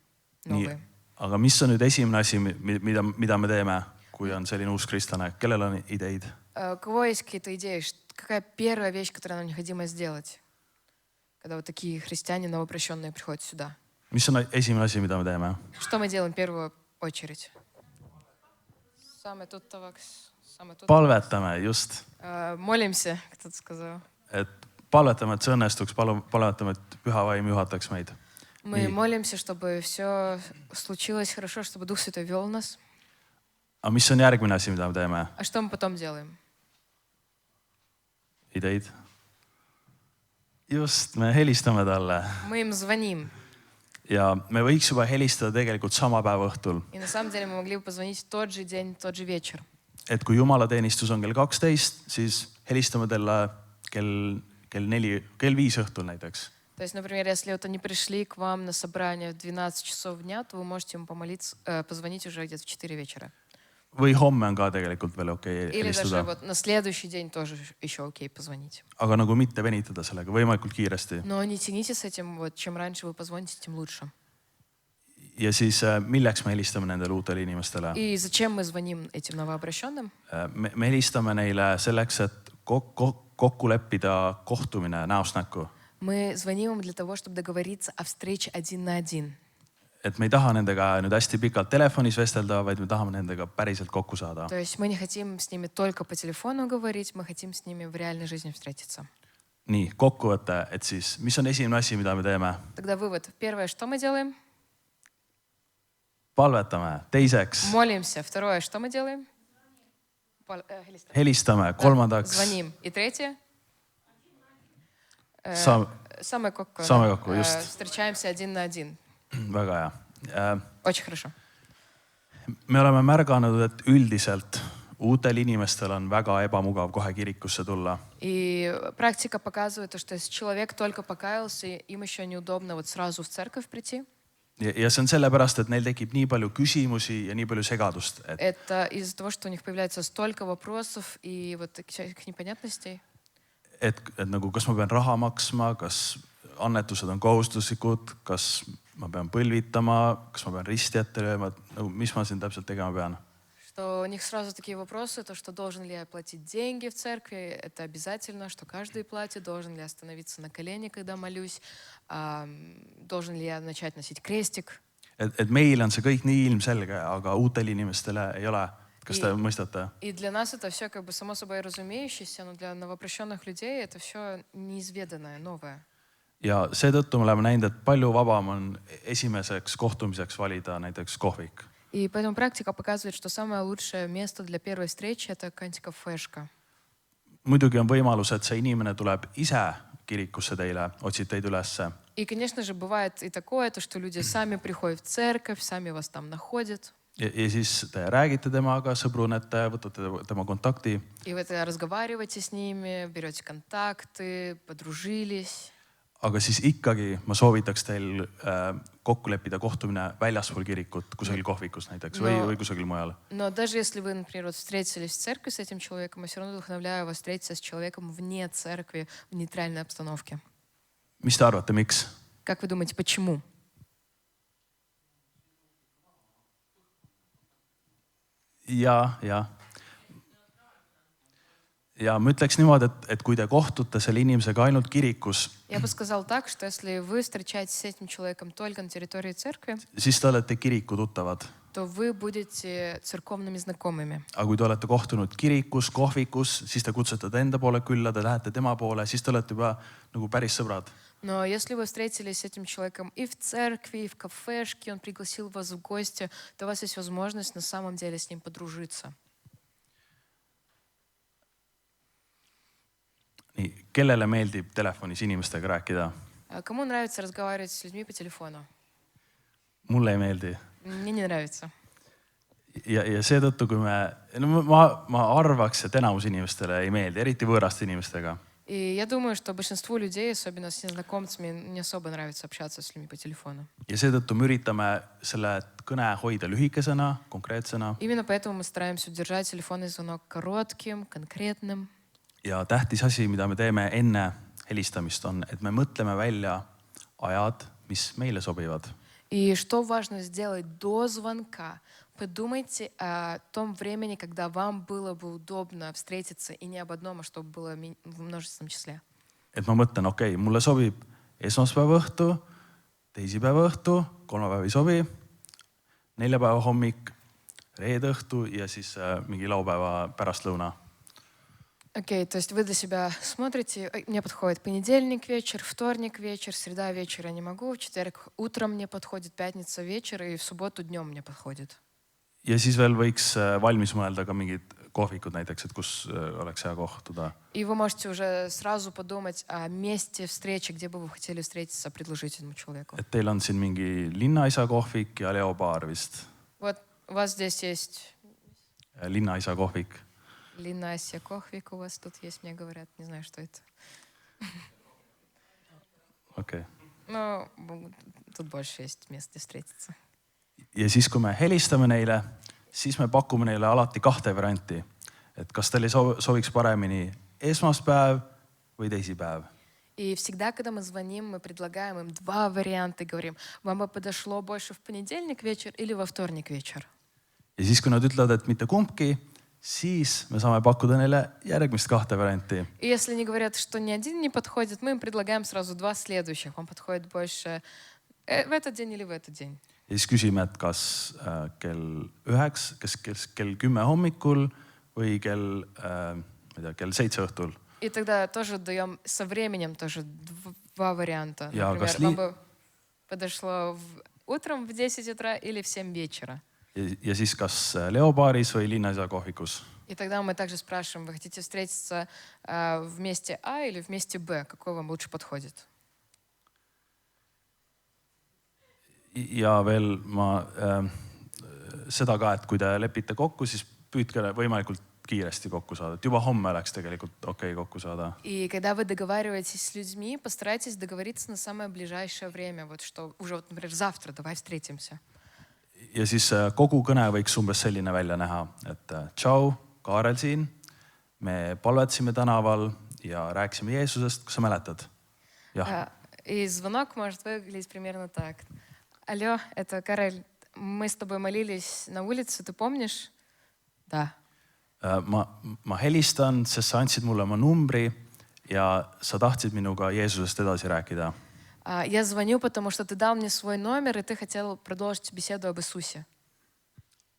Nii, новые. aga mis on nüüd esimene asi, mida me teeme, kui on selline uus kristlane? Kellel on ideid? У кого есть какие-то идеи? Какая первая вещь, которую нам необходимо сделать, когда вот такие христиане новообращенные приходят сюда? Mis on esimene asi, mida me teeme? Что мы делаем в первую очередь? Самое туттавaks. Palvetame, just. Молимся, кто-то сказал. Et palvetame, et see õnnestuks, palvetame, et püha vaim juhataks meid. Мы молимся, чтобы все случилось хорошо, чтобы Дух Святой вел нас. Aga mis on järgmine asi, mida me teeme? А что мы потом делаем? Ideid? Just, me helistame talle. Мы им звоним. ja me võiks juba helistada tegelikult sama päeva õhtul, И на самом деле мы могли бы позвонить в тот же день, в тот же вечер. et kui jumalateenistus on kell 12, siis helistame talle kell 5 õhtul näiteks. То есть, например, если вот они пришли к вам на собрание в 12 часов дня, то вы можете им помолиться, позвонить уже где-то в 4 вечера. või homme on ka tegelikult veel okei Или даже helistada, вот на следующий день тоже еще окей позвонить. aga nagu mitte venitada sellega võimalikult kiiresti. Но не тяните с этим, вот чем раньше вы позвоните, тем лучше. ja siis milleks me helistame nendele uutele inimestele? И зачем мы звоним этим новообращенным? Me helistame neile selleks, et kokku leppida kohtumine näost näkku. Мы звоним им для того, чтобы договориться о встрече 1 на 1. Et me ei taha nendega nüüd hästi pikalt telefonis vestelda, vaid me tahame nendega päriselt kokku saada. То есть мы не хотим с ними только по телефону говорить, мы хотим с ними в реальной жизни встретиться. Nii, kokkuvõte, et siis, mis on esimene asi, mida me teeme? Тогда вывод. Первое, что мы делаем? Palvetame. Teiseks, Молимся. Второе, что мы делаем? helistame. Kolmandaks, Звоним. И третье? saame, Самое kokku. Saame kokku, just. Встречаемся 1 на 1. väga hea. Очень хорошо. Me oleme märganud, et üldiselt uutel inimestel on väga ebamugav kohe kirikusse tulla. И практика показывает, что если человек только покаялся, им еще неудобно вот сразу в церковь прийти. Ja see on sellepärast, et neil tekib nii palju küsimusi ja nii palju segadust. Это из-за того, что у них появляется столько вопросов и вот таких непонятностей. Et nagu, kas ma pean raha maksma, kas annetused on kohustuslikud, kas ma pean põlvitama, kas ma pean risti ette lööma, nagu, mis ma siin täpselt tegema pean? Что у них сразу такие вопросы, то что должен ли я платить деньги в церкви, это обязательно, что каждый платит, должен ли я остановиться на колени, когда молюсь, должен ли я начать носить крестик. Et meil on see kõik nii ilmselge, aga uutel inimestele ei ole. Kas te mõistate? И для нас это все как бы само собой разумеющееся, но для новообращенных людей это все неизведанное, новое. Ja seetõttu me oleme näinud, et palju vabam on esimeseks kohtumiseks valida näiteks kohvik. И поэтому практика показывает, что самое лучшее место для первой встречи это какая-нибудь кафешка. Muidugi on võimalus, et see inimene tuleb ise kirikusse teile, otsib teid ülesse. И, конечно же, бывает и такое, то, что люди сами приходят в церковь, сами вас там находят. Ja siis te räägite temaga, sõbrunete, võtate tema kontakti. И вы разговариваете с ними, берете контакты, подружились. Aga siis ikkagi ma soovitaks teil kokku leppida kohtumine väljaspool kirikut, kusagil kohvikus näiteks või kusagil mujal. Но даже если вы, например, вот встретились в церкви с этим человеком, я все равно вдохновляю вас встретиться с человеком вне церкви, в нейтральной обстановке. Mis te arvate, miks? Как вы думаете, почему? Ja ma ütleks niimoodi, et kui te kohtute selle inimesega ainult kirikus, Я бы сказал так, что если вы встречаетесь с этим человеком только на территории церкви, siis te olete kiriku tuttavad. то вы будете церковными знакомыми. Aga kui te olete kohtunud kirikus, kohvikus, siis te kutsute ta enda poole külla, te lähete tema poole, siis te olete juba nagu päris sõbrad. Но если вы встретились с этим человеком и в церкви, и в кафешке, он пригласил вас в гости, то у вас есть возможность на самом деле с ним подружиться. Nii, kellele meeldib telefonis inimestega rääkida? Кому нравится разговаривать с людьми по телефону? Mulle ei meeldi. Мне не нравится. Ja seetõttu, kui ma arvaks, et enamus inimestele ei meeldi, eriti võõraste inimestega. И я думаю, что большинству людей, особенно с незнакомцами, не особо нравится общаться с людьми по телефону. Ja seetõttu me üritame selle kõne hoida lühikesena, konkreetsena. Именно поэтому мы стараемся удержать телефонный звонок коротким, конкретным. Ja tähtis asi, mida me teeme enne helistamist on, et me mõtleme välja ajad, mis meile sobivad. И что важно сделать до звонка? Подумайте о том времени, когда вам было бы удобно встретиться, и не об одном, а чтобы было в множественном числе. Et ma mõtlen, okei, mulle sobib esmaspäeva õhtu, teisipäeva õhtu, kolmapäeva ei sobi, neljapäeva hommik, reede õhtu ja siis mingi laupäeva pärastlõuna. Окей, то есть вы для себя смотрите, мне подходит понедельник вечер, вторник вечер, среда вечер я не могу, в четверг утром мне подходит, пятница вечер и в субботу днем мне подходит. Ja siis veel võiks valmis mõelda ka mingid kohvikud näiteks, et kus oleks hea kohtuda. И вы можете уже сразу подумать о месте встречи, где бы вы хотели встретиться, предложить этому человеку. Et teil on siin mingi linnaisa kohvik ja Leobaar vist. Вот у вас здесь есть Linnaisa kohvik. Линасия Кохвик, у вас тут есть, мне говорят, не знаю, что это. Okei. Но тут больше есть мест, где встретиться. Ja siis, kui me helistame neile, siis me pakume neile alati 2 varianti. Et kas teile sobiks paremini esmaspäev või teisipäev. И всегда, когда мы звоним, мы предлагаем им 2 варианта и говорим, вам бы подошло больше в понедельник вечер или во вторник вечер. Ja siis, kui nad ütlevad, et mitte kumbki, siis me saame pakkuda neile järgmist 2 varianti. И если они говорят, что ни один не подходит, мы им предлагаем сразу 2 следующих. Вам подходит больше в этот день или в этот день. Ja siis küsime, et kas kell 9, kas kell 10 hommikul või kell 7 õhtul. И тогда тоже даем со временем тоже 2 варианта. Ja Например, kas вам бы подошло утром в 10 утра или в 7 вечера. Ja siis kas Leobaaris või Linnaisa kohvikus. И тогда мы также спрашиваем, вы хотите встретиться в месте А или в месте Б? Какой вам лучше подходит? Ja veel ma seda ka, et kui te lepite kokku, siis püüdke võimalikult kiiresti kokku saada. Et juba homme oleks tegelikult okei kokku saada. И когда вы договариваетесь с людьми, постарайтесь договориться на самое ближайшее время. Вот что уже, вот, например, завтра давай встретимся. Ja siis kogu kõne võiks umbes selline välja näha, et tšau, Kaarel siin, me palvetasime tänaval ja rääkisime Jeesusest, kas sa mäletad? Jah. И звонок может выглядеть примерно так. Алло, это Карель. Мы с тобой молились на улице, ты помнишь? Да. Ma helistan, sest sa andsid mulle oma numbri ja sa tahtsid minuga Jeesusest edasi rääkida. Я звоню, потому что ты дал мне свой номер, и ты хотел продолжить беседу об Иисусе.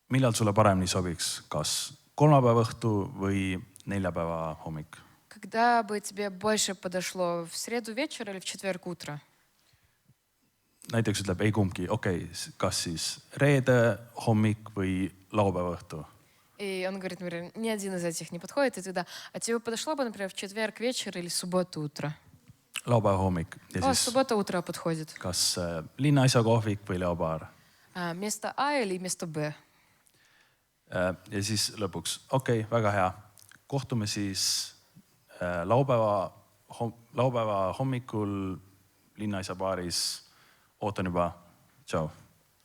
Millal sulle paremini sobiks, kas kolmapäeva õhtu või neljapäeva hommik? Когда бы тебе больше подошло, в среду вечер или в четверг утро? Näiteks ütleb ei kumbki, okei, kas siis reede hommik või laupäeva õhtu? И он говорит, например, ни один из этих не подходит, и тогда, а тебе подошло бы, например, в четверг вечер или субботу утро? Laupäeva hommik. Ja О, siis суббота утро подходит. kas Linnaisa kohvik või Leobaar? Место А или место Б? Ja siis lõpuks, okei, väga hea. Kohtume siis laupäeva hommikul Linnaisa baaris. Ootan juba. Tšau.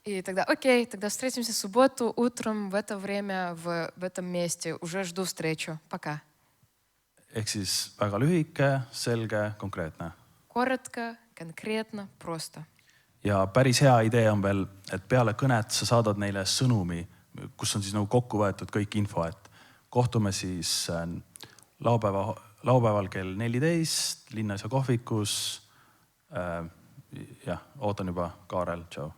И тогда, окей, тогда встретимся в субботу утром в это время, в этом месте. Уже жду встречу. Пока. Ehk siis väga lühike, selge, konkreetne. Коротко, конкретно, просто. Ja päris hea idee on veel, et peale kõnet sa saadad neile sõnumi, kus on siis nagu kokku võetud kõik info, et kohtume siis laupäeval kell 14 Linnaisa kohvikus. Jah, ootan juba, Kaarel, tšau.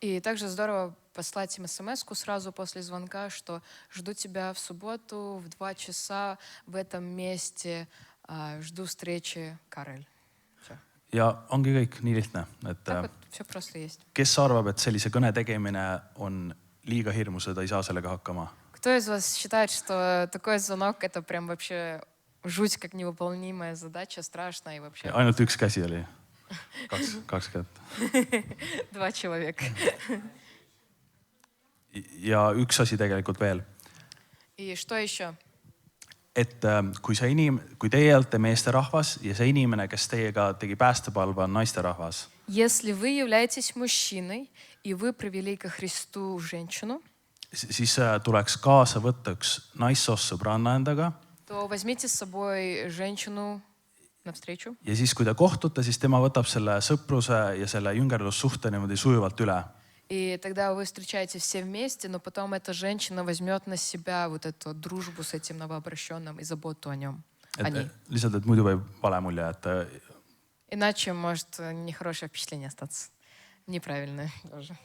И также здорово послать им смс-ку сразу после звонка, что жду тебя в субботу в 2 часа в этом месте. Жду встречи, Карель. Всё. Ja ongi kõik nii lihtne, et Так вот, все просто есть. kes arvab, et sellise kõne tegemine on liiga hirmus ja ta ei saa sellega hakkama? Кто из вас считает, что такой звонок это прям вообще жуть как невыполнимая задача, страшно и вообще? Ainult üks käsi oli. Kaks kätt. 2 человека. Ja üks asi tegelikult veel. И что еще? Et kui teie olete meesterahvas ja see inimene, kes teiega tegi päästepalve, on naisterahvas. Если вы являетесь мужчиной и вы привели ко Христу женщину, Siis tuleks kaasa võtta üks naissoost sõbranna endaga. то возьмите с собой женщину навстречу. Ja siis, kui te kohtute, siis tema võtab selle sõpruse ja selle jüngerlussuhte niimoodi sujuvalt üle. И тогда вы встречаетесь все вместе, но потом эта женщина возьмет на себя вот эту дружбу с этим новообращенным и заботу о нем. Lihtsalt, et muidu võib vale mulje, et Иначе может нехорошее впечатление остаться. Неправильное тоже.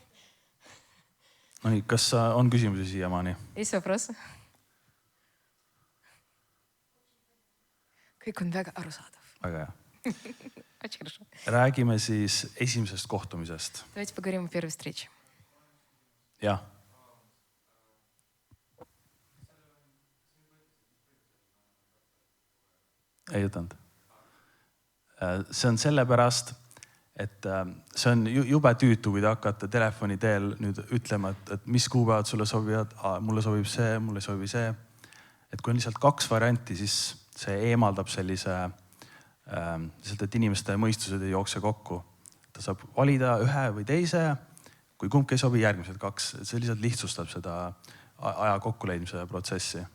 no nii, kas on küsimusi siiamaani? Есть вопросы? Kõik on väga arusaadav. Väga hea. Очень хорошо. Räägime siis esimesest kohtumisest. Давайте поговорим о первой встрече. Jah. ei ütelnud. See on sellepärast, et see on jube tüütu, kui te hakkate telefoni teel nüüd ütlema, et mis kuupäevad sulle sobivad, mulle sobib see, mulle ei sobi see. Et kui on lihtsalt 2 varianti, siis see eemaldab sellise, et inimeste mõistused ei jookse kokku. Ta saab valida ühe või teise, kui kumbki ei sobi järgmised 2. See lihtsalt lihtsustab seda aja kokkuleidmise protsessi.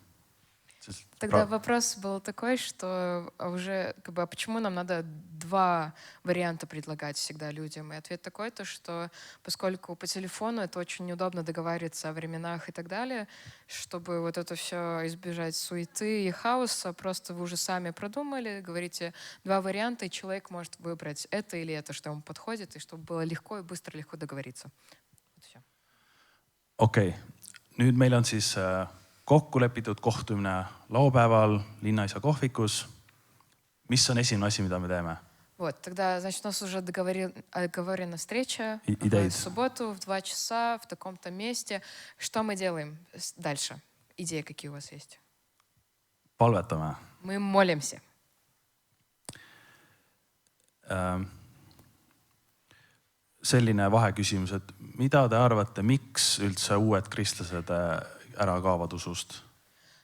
Тогда вопрос был такой, что уже как бы, а почему нам надо 2 варианта предлагать всегда людям? И ответ такой, то, что поскольку по телефону это очень неудобно договариваться о временах и так далее, чтобы вот это все избежать суеты и хаоса, просто вы уже сами продумали, говорите 2 варианта, и человек может выбрать это или это, что ему подходит, и чтобы было легко и быстро, легко договориться. Вот все. Okei. Nüüd meil on siis kokku lepitud kohtumine laupäeval Linnaisa kohvikus. Mis on esimene asi, mida me teeme? Вот, тогда, значит, у нас уже договорена встреча Идея. в субботу в 2 часа в таком-то месте. Что мы делаем дальше? Идеи какие у вас есть? Palvetame. Мы молимся. Selline vaheküsimus, et mida te arvate, miks üldse uued kristlased ära kaovad usust?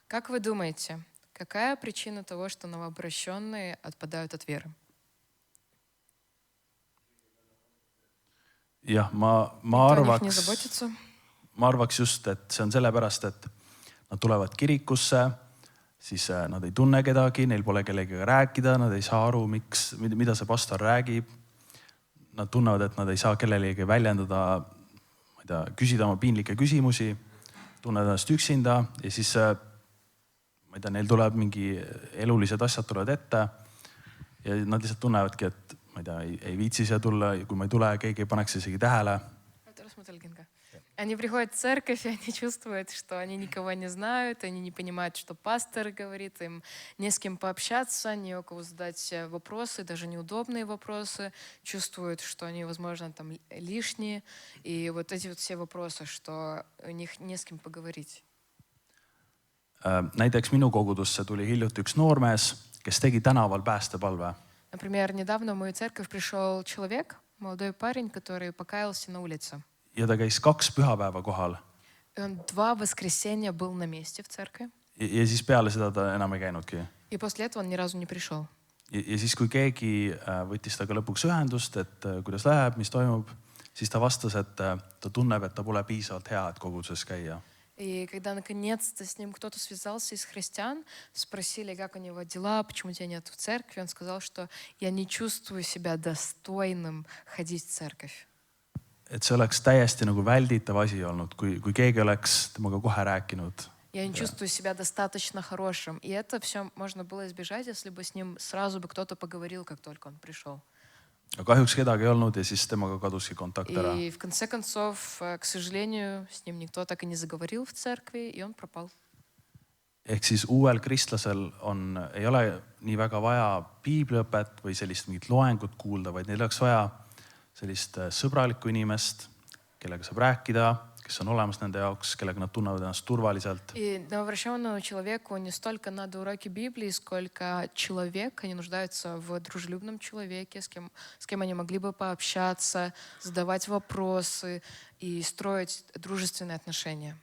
Как вы думаете, какая причина того, что новообращенные отпадают от веры? Jah, ma Никто о них не заботится. arvaks just, et see on sellepärast, et nad tulevad kirikusse, siis nad ei tunne kedagi, neil pole kellegagi rääkida, nad ei saa aru, mida see pastor räägib. Nad tunnevad, et nad ei saa kellelegi väljendada, ma ei tea, küsida oma piinlikke küsimusi, tunnevad ennast üksinda ja siis ma ei tea, neil tuleb mingi elulised asjad tulevad ette ja nad lihtsalt tunnevadki, et ma ei tea, ei viitsi siia tulla, kui ma ei tule, keegi ei paneks isegi tähele. Они приходят в церковь, и они чувствуют, что они никого не знают, они не понимают, что пастор говорит, им не с кем пообщаться, не у кого задать вопросы, даже неудобные вопросы, чувствуют, что они, возможно, там лишние, и вот эти вот все вопросы, что у них не с кем поговорить. Näiteks minu kogudusse tuli hiljuti üks noormees, kes tegi tänaval päästepalve. Например, недавно в мою церковь пришел человек, молодой парень, который покаялся на улице. Ja ta käis 2 pühapäeva kohal. И он 2 воскресенья был на месте в церкви. Ja siis peale seda ta enam ei käinudki. И после этого он ни разу не пришел. Ja siis, kui keegi võttis taga lõpuks ühendust, et kuidas läheb, mis toimub, siis ta vastas, et ta tunneb, et ta pole piisavalt hea, et koguduses käia. И когда наконец-то с ним кто-то связался из христиан, спросили, как у него дела, почему тебя нет в церкви, он сказал, что я не чувствую себя достойным ходить в церковь. Et see oleks täiesti nagu välditav asi olnud, kui keegi oleks temaga kohe rääkinud. Я не чувствую себя достаточно хорошим. И это все можно было избежать, если бы с ним сразу бы кто-то поговорил, как только он пришел. Aga kahjuks kedagi ei olnud ja siis temaga kaduski kontakt ära. И в конце концов, к сожалению, с ним никто так и не заговорил в церкви, и он пропал. Ehk siis uuel kristlasel ei ole nii väga vaja piibliõpet või sellist mingit loengut kuulda, vaid neil oleks vaja sellist sõbralikku inimest, kellega saab rääkida, kes on olemas nende jaoks, kellega nad tunnevad ennast turvaliselt. И новообращенному человеку не столько надо уроки Библии, сколько человек. Они нуждаются в дружелюбном человеке, с кем они могли бы пообщаться, задавать вопросы и строить дружественные отношения.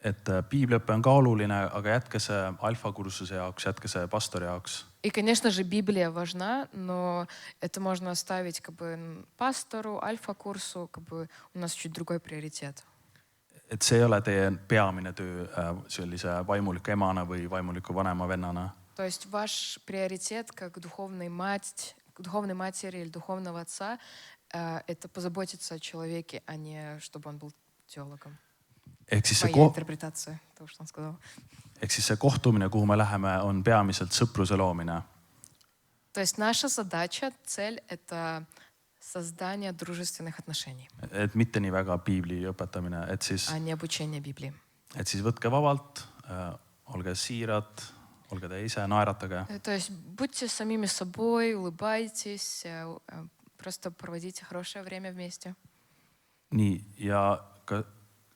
Et piibliõpe on ka oluline, aga jätke see alfakursuse jaoks, jätke see pastori jaoks. И, конечно же, Библия важна, но это можно оставить как бы пастору, альфа-курсу, как бы у нас чуть другой приоритет. Et see ei ole teie peamine töö sellise vaimuliku emana või vaimuliku vanema vennana. То есть ваш приоритет как духовной матери или духовного отца это позаботиться о человеке, а не чтобы он был теологом. Ehk siis Моя интерпретация того, что он сказал. Ehk siis see kohtumine, kuhu me läheme, on peamiselt sõpruse loomine. То есть наша задача, цель — это создание дружественных отношений. Et mitte nii väga piibli õpetamine, а не обучение Библии. Et siis võtke vabalt, olge siirad, olge te ise, naeratage. То есть будьте самими собой, улыбайтесь, просто проводите хорошее время вместе. Nii, ja ka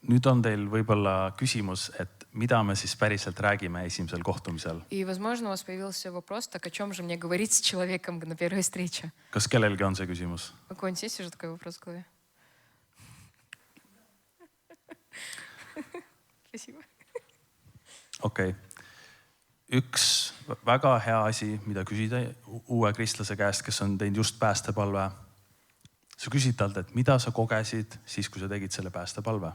nüüd on teil võib-olla küsimus, et mida me siis päriselt räägime esimesel kohtumisel? И, возможно, у вас появился вопрос, так о чем же мне говорить с человеком на первой встрече? Kas kellelgi on see küsimus? У кого-нибудь есть уже такой вопрос в голове? Спасибо. Okei. Üks väga hea asi, mida küsida uue kristlase käest, kes on teinud just päästepalve. Sa küsid talt, et mida sa kogesid siis, kui sa tegid selle päästepalve?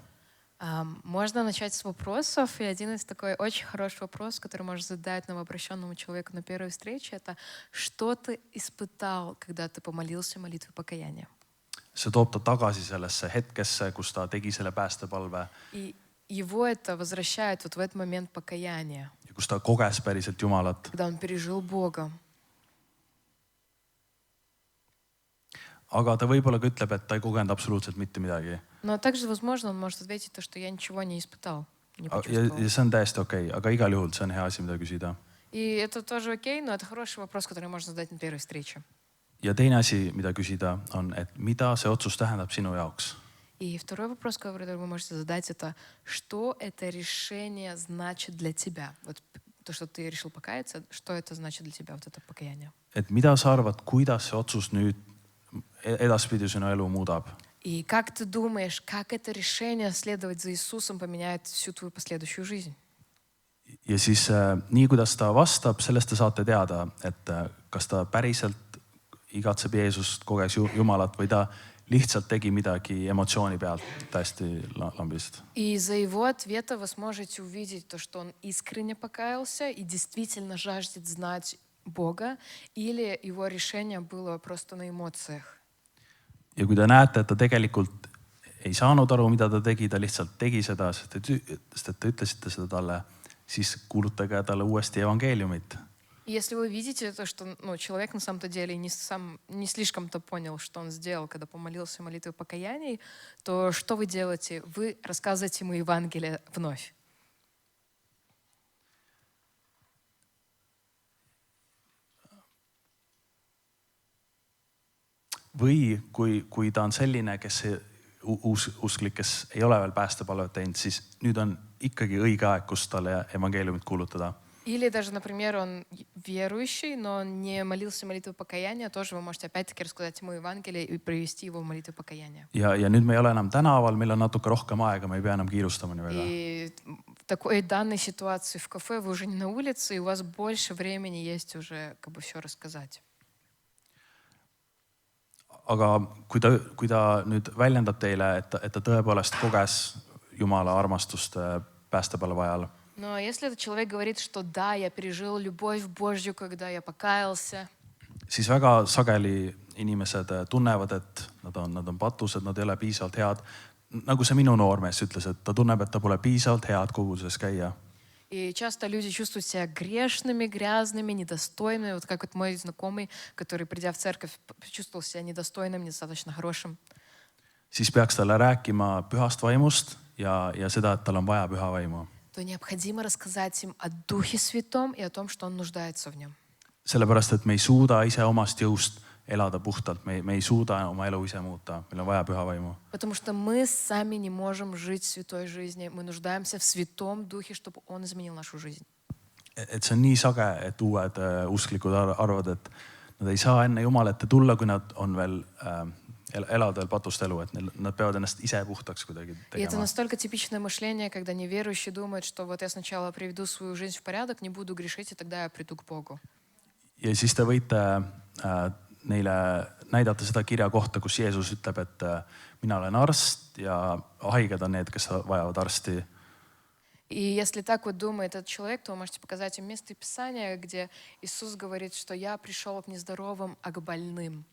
Можно начать с вопросов. И один из такой очень хороший вопрос, который можно задать новообращенному человеку на первой встрече, это что ты испытал, когда ты помолился молитвой покаяния? See toob ta tagasi sellesse hetkesse, kus ta tegi selle päästepalve И его это возвращает вот в этот момент покаяния, ja kus ta koges päriselt Jumalat. когда он пережил Бога. Aga ta võib-olla ka ütleb, et ta ei kogenud absoluutselt mitte midagi. Но также, возможно, он может ответить то, что я ничего не испытал, не Ja почувствовал. see on täiesti okei, aga igal juhul see on hea asi, mida küsida. И это тоже окей, но это хороший вопрос, который можно задать на первой встрече. Ja teine asi, mida küsida, on, et mida see otsus tähendab sinu jaoks. И второй вопрос, который вы можете задать, это что это решение значит для тебя? Вот то, что ты решил покаяться, что это значит для тебя, вот это покаяние? Et mida sa arvad, kuidas see otsus nüüd edaspidi sinu elu muudab? И как ты думаешь, как это решение следовать за Иисусом поменяет всю твою последующую жизнь? Ja siis nii, kuidas ta vastab, sellest te saate teada, et kas ta päriselt igatseb Jeesust, koges Jumalat või ta lihtsalt tegi midagi emotsiooni pealt täiesti lambist. И из-за его ответа вы сможете увидеть то, что он искренне покаялся и действительно жаждет знать Бога, или его решение было просто на эмоциях. Ja kui te näete, et ta tegelikult ei saanud aru, mida ta tegi, ta lihtsalt tegi seda, sest et te ütlesite seda talle, siis kuulutage talle uuesti evangeeliumit. И если вы видите то, что человек на самом-то деле не слишком-то понял, что он сделал, когда помолился молитвой покаяний, то что вы делаете? Вы рассказываете ему Евангелие вновь. Või kui ta on selline, kes usklik, kes ei ole veel päästepalvet teinud, siis nüüd on ikkagi õige aeg, kus talle evangeeliumit kuulutada. Или даже, например, он верующий, но он не молился молитвой покаяния, тоже вы можете опять-таки рассказать ему Евангелие и привести его в молитву покаяния. Ja nüüd me ei ole enam tänaval, meil on natuke rohkem aega, me ei pea enam kiirustama nii väga. И в такой данной ситуации в кафе вы уже не на улице, и у вас больше времени есть уже как бы все рассказать. Aga kui ta nüüd väljendab teile, et ta tõepoolest koges Jumala armastust päästepalve ajal, Но если этот человек говорит, что да, я пережил любовь Божью, когда я покаялся, siis väga sageli inimesed tunnevad, et nad on patused, nad ei ole piisavalt head. Nagu see minu noormees ütles, et ta tunneb, et ta pole piisavalt head koguduses käia. и часто люди чувствуют себя грешными, грязными, недостойными. Вот как вот мой знакомый, который, придя в церковь, почувствовал себя недостойным, недостаточно хорошим. Siis peaks talle rääkima pühast vaimust ja seda, et tal on vaja püha vaimu. То необходимо рассказать им о Духе Святом и о том, что он нуждается в нем. Sellepärast, et me ei suuda ise omast jõust elada puhtalt, me ei suuda oma elu ise muuta, meil on vaja püha vaimu. Потому что мы сами не можем жить святой жизнью. Мы нуждаемся в Святом Духе, чтобы Он изменил нашу жизнь. Et see on nii sage, et uued usklikud arvavad, et nad ei saa enne Jumala ette tulla, kui nad on veel elada veel patust elu, et nad peavad ennast ise puhtaks kuidagi И это tegema. настолько типичное мышление, когда неверующий думает, что вот я сначала приведу свою жизнь в порядок, не буду грешить, и тогда я приду к Богу. Ja siis te võite neile näidata seda kirja kohta, kus Jeesus ütleb, et mina olen arst ja haiged on need, kes vajavad arsti. И если так вот думает этот человек, то вы можете показать им место Писания, где Иисус говорит, что я пришел к нездоровым, а к больным.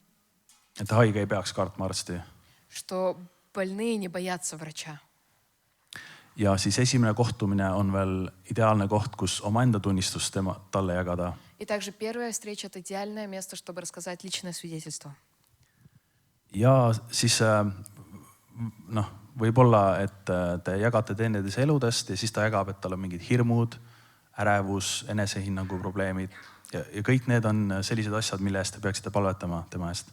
Et haige ei peaks kartma arsti. Что больные не боятся врача. Ja siis esimene kohtumine on veel ideaalne koht, kus omaenda tunnistust talle jagada. И также первая встреча — это идеальное место, чтобы рассказать личное свидетельство. Ja siis võib-olla, et te jagate teineteise eludest ja siis ta jagab, et tal on mingid hirmud, ärevus, enesehinnangu probleemid ja kõik need on sellised asjad, mille eest te peaksite palvetama tema eest.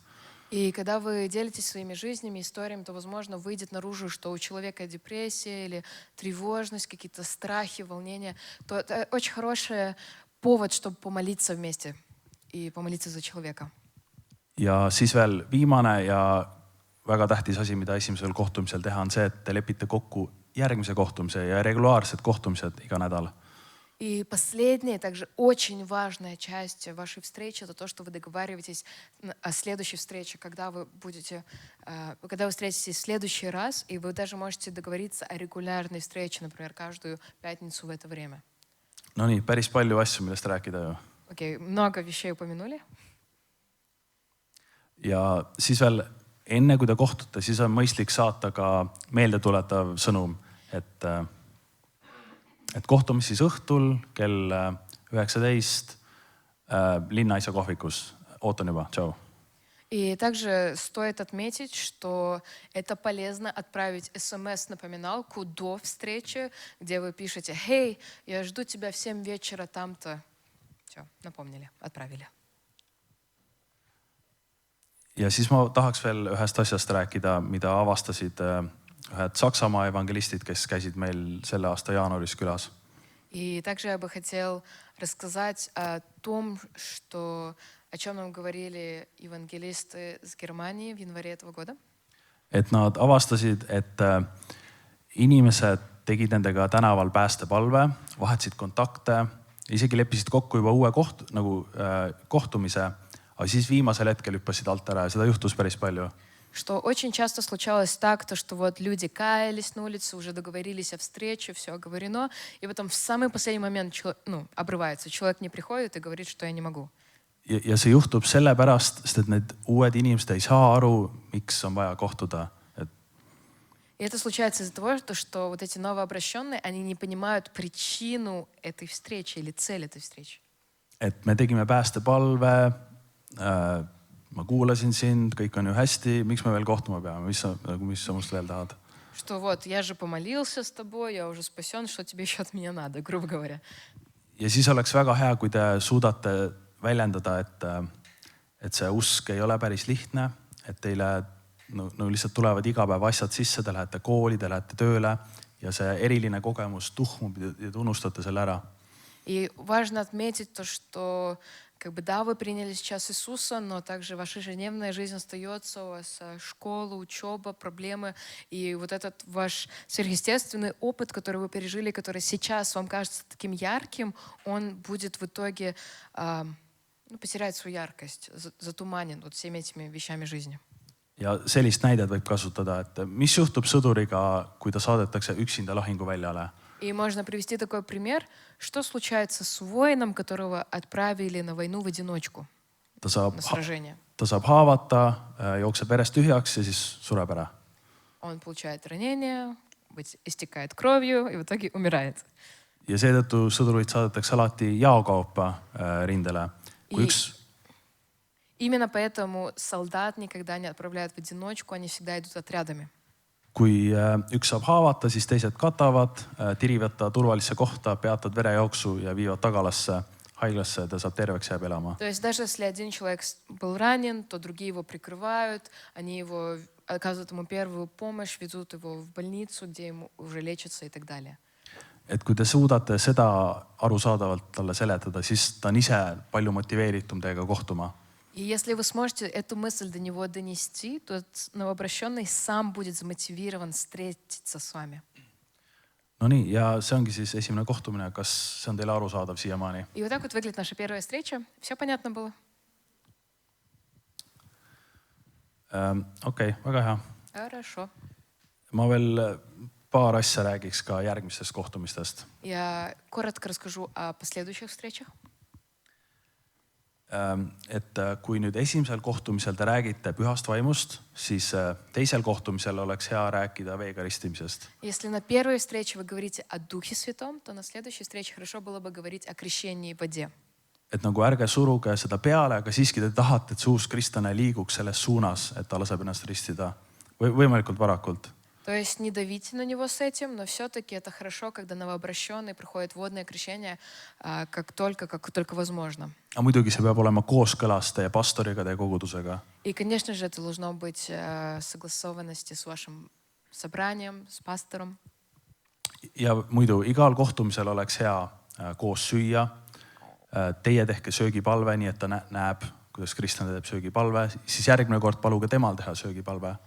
И когда вы делитесь своими жизнями, историями, то, возможно, выйдет наружу, что у человека депрессия или тревожность, какие-то страхи, волнения. То это очень хороший повод, чтобы помолиться вместе и помолиться за человека. ja siis veel viimane ja väga tähtis asi, mida esimesel kohtumisel teha, on see, et te lepite kokku järgmise kohtumise ja regulaarsed kohtumised iga nädal. И последняя, также очень важная часть вашей встречи, это то, что вы договариваетесь о следующей встрече, когда вы встретитесь в следующий раз, и вы даже можете договориться о регулярной встрече, например, каждую пятницу в это время. No nii, päris palju asju, millest rääkida ju. Окей, много вещей упомянули. Ja siis veel enne, kui te kohtute, siis on mõistlik saata ka meeldetuletav sõnum, et kohtume siis õhtul kell 19 Linnaisa kohvikus. Ootan juba, tšau. И также стоит отметить, что это полезно отправить смс-напоминалку до встречи, где вы пишете: «Хей, я жду тебя в 7 вечера там-то». Все, напомнили, отправили. Ja siis ma tahaks veel ühest asjast rääkida, mida avastasid ühed Saksamaa evangelistid, kes käisid meil selle aasta jaanuaris külas. И также я бы хотел рассказать о том, о чем нам говорили евангелисты с Германии в январе этого года. Et nad avastasid, et inimesed tegid nendega tänaval päästepalve, vahetasid kontakte, isegi leppisid kokku juba uue kohtumise, aga siis viimasel hetkel hüppasid alt ära ja seda juhtus päris palju. Что очень часто случалось так, что вот люди каялись на улице, уже договорились о встрече, все оговорено, и потом в самый последний момент обрывается. Человек не приходит и говорит, что я не могу. Ja see juhtub sellepärast, sest et need uued inimesed ei saa aru, miks on vaja kohtuda. И это случается из-за того, что вот эти новообращенные, они не понимают причину этой встречи или цель этой встречи. Et me tegime päästepalve, ma kuulasin sind, kõik on ju hästi, miks me veel kohtuma peame, mis sa must veel tahad? Что вот, я же помолился с тобой, я уже спасен, что тебе еще от меня надо, грубо говоря. Ja siis oleks väga hea, kui te suudate väljendada, et see usk ei ole päris lihtne, et teile lihtsalt tulevad iga päev asjad sisse, te lähete kooli, te lähete tööle ja see eriline kogemus tuhmub ja tunnustate selle ära. И важно отметить то, что да, вы приняли сейчас Иисуса, но также ваша ежедневная жизнь остается, у вас школа, учеба, проблемы. И вот этот ваш сверхъестественный опыт, который вы пережили, который сейчас вам кажется таким ярким, он будет в итоге потерять свою яркость, затуманен вот всеми этими вещами жизни. Ja sellist näidet võib kasutada, et mis juhtub sõduriga, kui ta saadetakse üksinda lahinguväljale. И можно привести такой пример, что случается с воином, которого отправили на войну в одиночку, на сражение. Ta saab haavata, jookseb verest tühjaks ja siis sureb ära. Он получает ранение, истекает кровью и в итоге умирает. Ja seetõttu sõdurid saadetakse alati jaokaupa rindele. Именно поэтому солдат никогда не отправляют в одиночку, они всегда идут отрядами. Kui üks saab haavata, siis teised katavad, tirivad ta turvalisse kohta, peatad verejooksu ja viivad tagalasse, haiglasse, ta saab terveks jääb elama. То есть даже если один человек был ранен, то другие его прикрывают, они оказывают ему первую помощь, везут его в больницу, где ему уже лечатся и так далее. Et kui te suudate seda arusaadavalt talle seletada, siis ta on ise palju motiveeritum teiega kohtuma. И если вы сможете эту мысль до него донести, то новообращенный сам будет замотивирован встретиться с вами. No nii, ja see ongi siis esimene kohtumine. Kas see on teile arusaadav siiamaani? И вот так вот выглядит наша первая встреча. Все понятно было? Okei, väga hea. Хорошо. Ma veel paar asja räägiks ka järgmistest kohtumistest. Я коротко расскажу о последующих встречах. Et kui nüüd esimesel kohtumisel te räägite pühast vaimust, siis teisel kohtumisel oleks hea rääkida veega ristimisest. Если на первой встрече вы говорите о Духе Святом, то на следующей встрече хорошо было бы говорить о крещении в воде. Et nagu ärge suruge seda peale, aga siiski te tahate, et see uus kristlane liiguks selles suunas, et ta laseb ennast ristida võimalikult varakult. То То есть не давите на него с этим, но все-таки это хорошо, когда новообращенный проходит водное крещение как только возможно. aga muidugi see peab olema kooskõlas teie pastoriga, teie kogudusega. И, конечно же, это должно быть в согласованности с вашим собранием, с пастором. ja muidu igal kohtumisel oleks hea koos süüa. Teie tehke söögipalve, nii et ta näeb, kuidas kristlane teeb söögipalve, siis järgmine kord paluge temal teha söögipalve.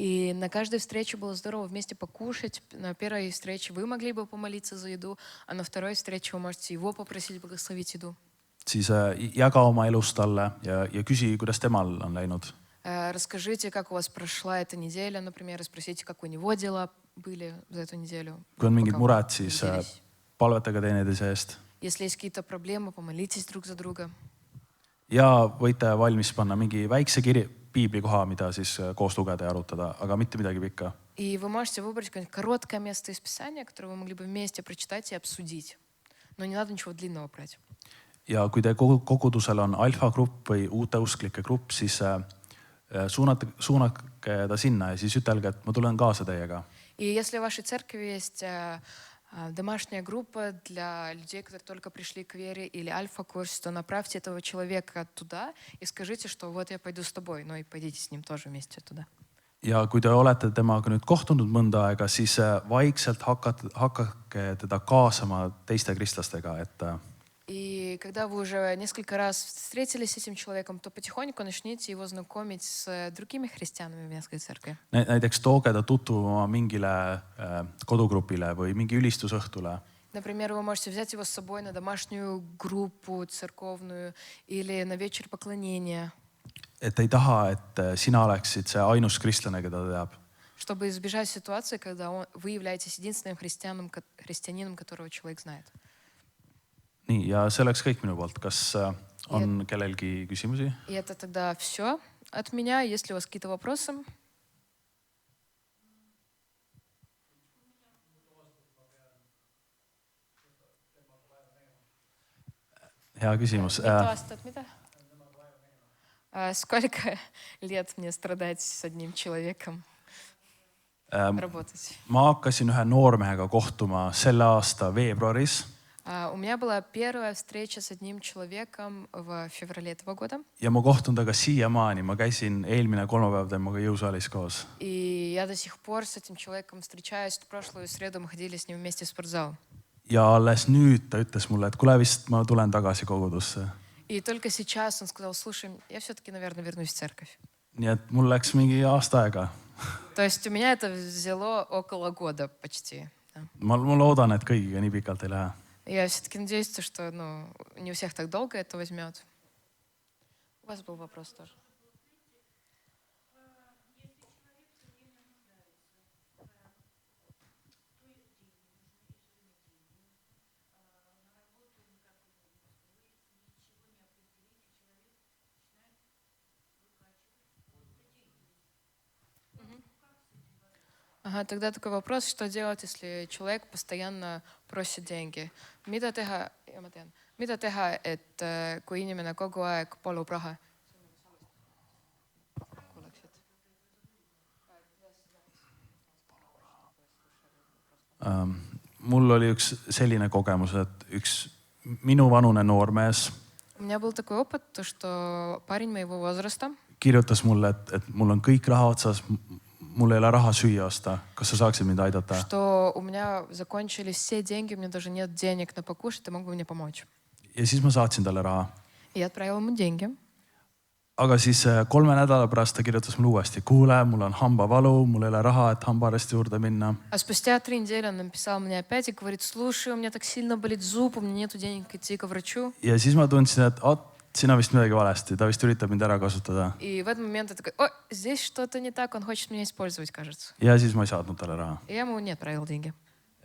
И на каждой встрече было здорово вместе покушать. На первой встрече вы могли бы помолиться за еду, а на второй встрече вы можете его попросить благословить еду. Siis jaga oma elust talle ja küsi, kuidas temal on läinud. Расскажите, как у вас прошла эта неделя, например, и спросите, как у него дела были за эту неделю. Kui on mingid Пока mured, вы siis виделись. palvetage teineteise eest. Если есть какие-то проблемы, помолитесь друг за друга. Ja võite valmis panna mingi väikse piiblikoha, mida siis koos lugeda ja arutada, aga mitte midagi pikka. И вы можете выбрать какое-нибудь короткое место из Писания, которое вы могли бы вместе прочитать и обсудить. Но не надо ничего длинного брать. Ja kui te kogudusel on alfagrupp või uuteusklikke grupp, siis suunake ta sinna ja siis ütelge, et ma tulen kaasa teiega. И если в вашей церкви есть домашняя группа для людей, которые только пришли к вере, или альфа-курс, то направьте этого человека туда и скажите, что вот я пойду с тобой, но и пойдите с ним тоже вместе туда. Ja kui te olete temaga nüüd kohtunud mõnda aega, siis vaikselt hakake teda kaasama teiste kristlastega, et И когда вы уже несколько раз встретились с этим человеком, то потихоньку начните его знакомить с другими христианами в Венской церкви. näiteks tooge ta tutvuma mingile kodugrupile või mingi ülistusõhtule. Например, вы можете взять его с собой на домашнюю группу церковную или на вечер поклонения, Et ei taha, et sina oleksid see ainus kristlane, keda ta teab. чтобы избежать ситуации, когда вы являетесь единственным христианином, которого человек знает. Nii, ja see oleks kõik minu poolt. Kas on kellelgi küsimusi? И это тогда все от меня. Есть ли у вас какие-то вопросы? Hea küsimus. Сколько лет мне страдать с одним человеком, работать? Ma hakkasin ühe noormehega kohtuma selle aasta veebruaris. У меня была первая встреча с одним человеком в феврале этого года. Ja ma kohtun temaga siiamaani. Ma käisin eelmine kolmapäev temaga jõusaalis koos. И я до сих пор с этим человеком встречаюсь. В прошлую среду мы ходили с ним вместе в спортзал. Ja alles nüüd ta ütles mulle, et kuule, vist ma tulen tagasi kogudusse. И только сейчас он сказал: слушай, я все-таки, наверное, вернусь в церковь. Nii et mul läks mingi aasta aega. То есть у меня это взяло около года почти. Да. Ma loodan, et kõigiga nii pikalt ei lähe. Я все-таки надеюсь, что не у всех так долго это возьмет. У вас был вопрос тоже. Ага, тогда такой вопрос, что делать, если человек постоянно prosib деньги? Mida teha, et kui inimene kogu aeg palub raha? Mul oli üks selline kogemus, et üks minuvanune noormees У меня был такой опыт, что парень моего возраста kirjutas mulle, et mul on kõik raha otsas, mul ei ole raha süüa osta. Kas sa saaksid mind aidata? Что у меня закончились все деньги, у меня даже нет денег на покушать, ты мог бы мне помочь? Ja siis ma saatsin talle raha. И я отправила ему деньги. Aga siis 3 nädala pärast ta kirjutas mulle uuesti. Kuule, mul on hambavalu, mul ei ole raha, et hambaarsti juurde minna. А спустя 3 недели он написал мне опять и говорит: слушай, у меня так сильно болит зуб, у меня нету денег идти к врачу. Ja siis ma tundsin, et sina vist midagi valesti. Ta vist üritab mind ära kasutada. И в этот момент я такой: ой, здесь что-то не так, он хочет меня использовать, кажется. Ja siis ma ei saatnud talle raha. И я ему не отправил деньги.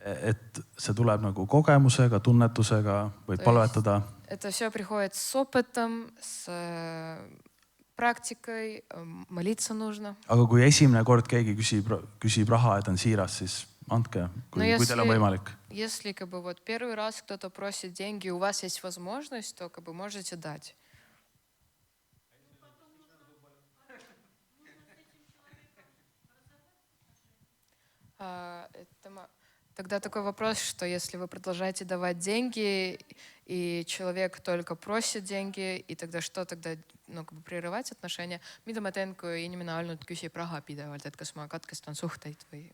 Et see tuleb nagu kogemusega, tunnetusega, võid palvetada. Это все приходит с опытом, с практикой, молиться нужно. Aga kui esimene kord keegi küsib raha, et on siiras, siis andke, kui teil on võimalik. Если вот первый раз кто-то просит деньги, у вас есть возможность, то можете дать. Тогда такой вопрос, что если вы продолжаете давать деньги, и человек только prосib деньги, и тогда что тогда prerõivать отношения? Mida ma teen, kui inimene ainult küsib raha pidevalt, et kas ma katkestan suhteid või?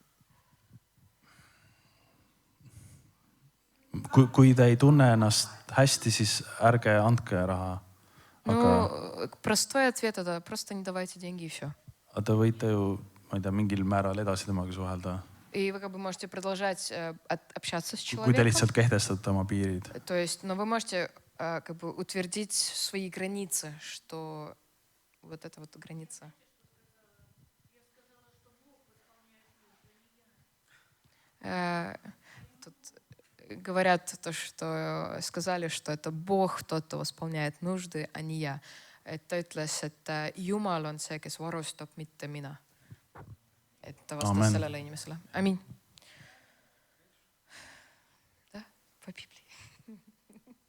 Kui te ei tunne ennast hästi, siis ärge andke raha. Простой ответ это просто не давайте деньги и все. Aga te võite ju, ma ei tea, mingil määral edasi temaga suhelda. И вы можете продолжать общаться с Kui te человеком. lihtsalt kehtestate oma piirid. То есть, но вы можете утвердить свои границы, что вот эта вот граница. Тут говорят то, что сказали, что это Бог, тот, кто восполняет нужды, а не я. Ta ütles, et Jumal on see, kes varustab, mitte mina. Et ta vastas sellele inimesele. Amin. Да, по Библии.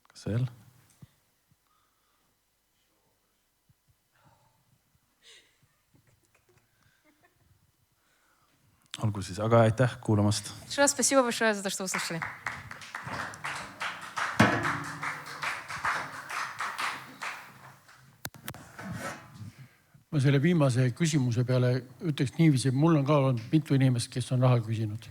Kas veel? Olgu siis, aga aitäh kuulamast. Еще раз спасибо большое за то, что вы слушали. Ma selle viimase küsimuse peale ütleks niiviisi, et mul on ka olnud mitu inimest, kes on raha küsinud.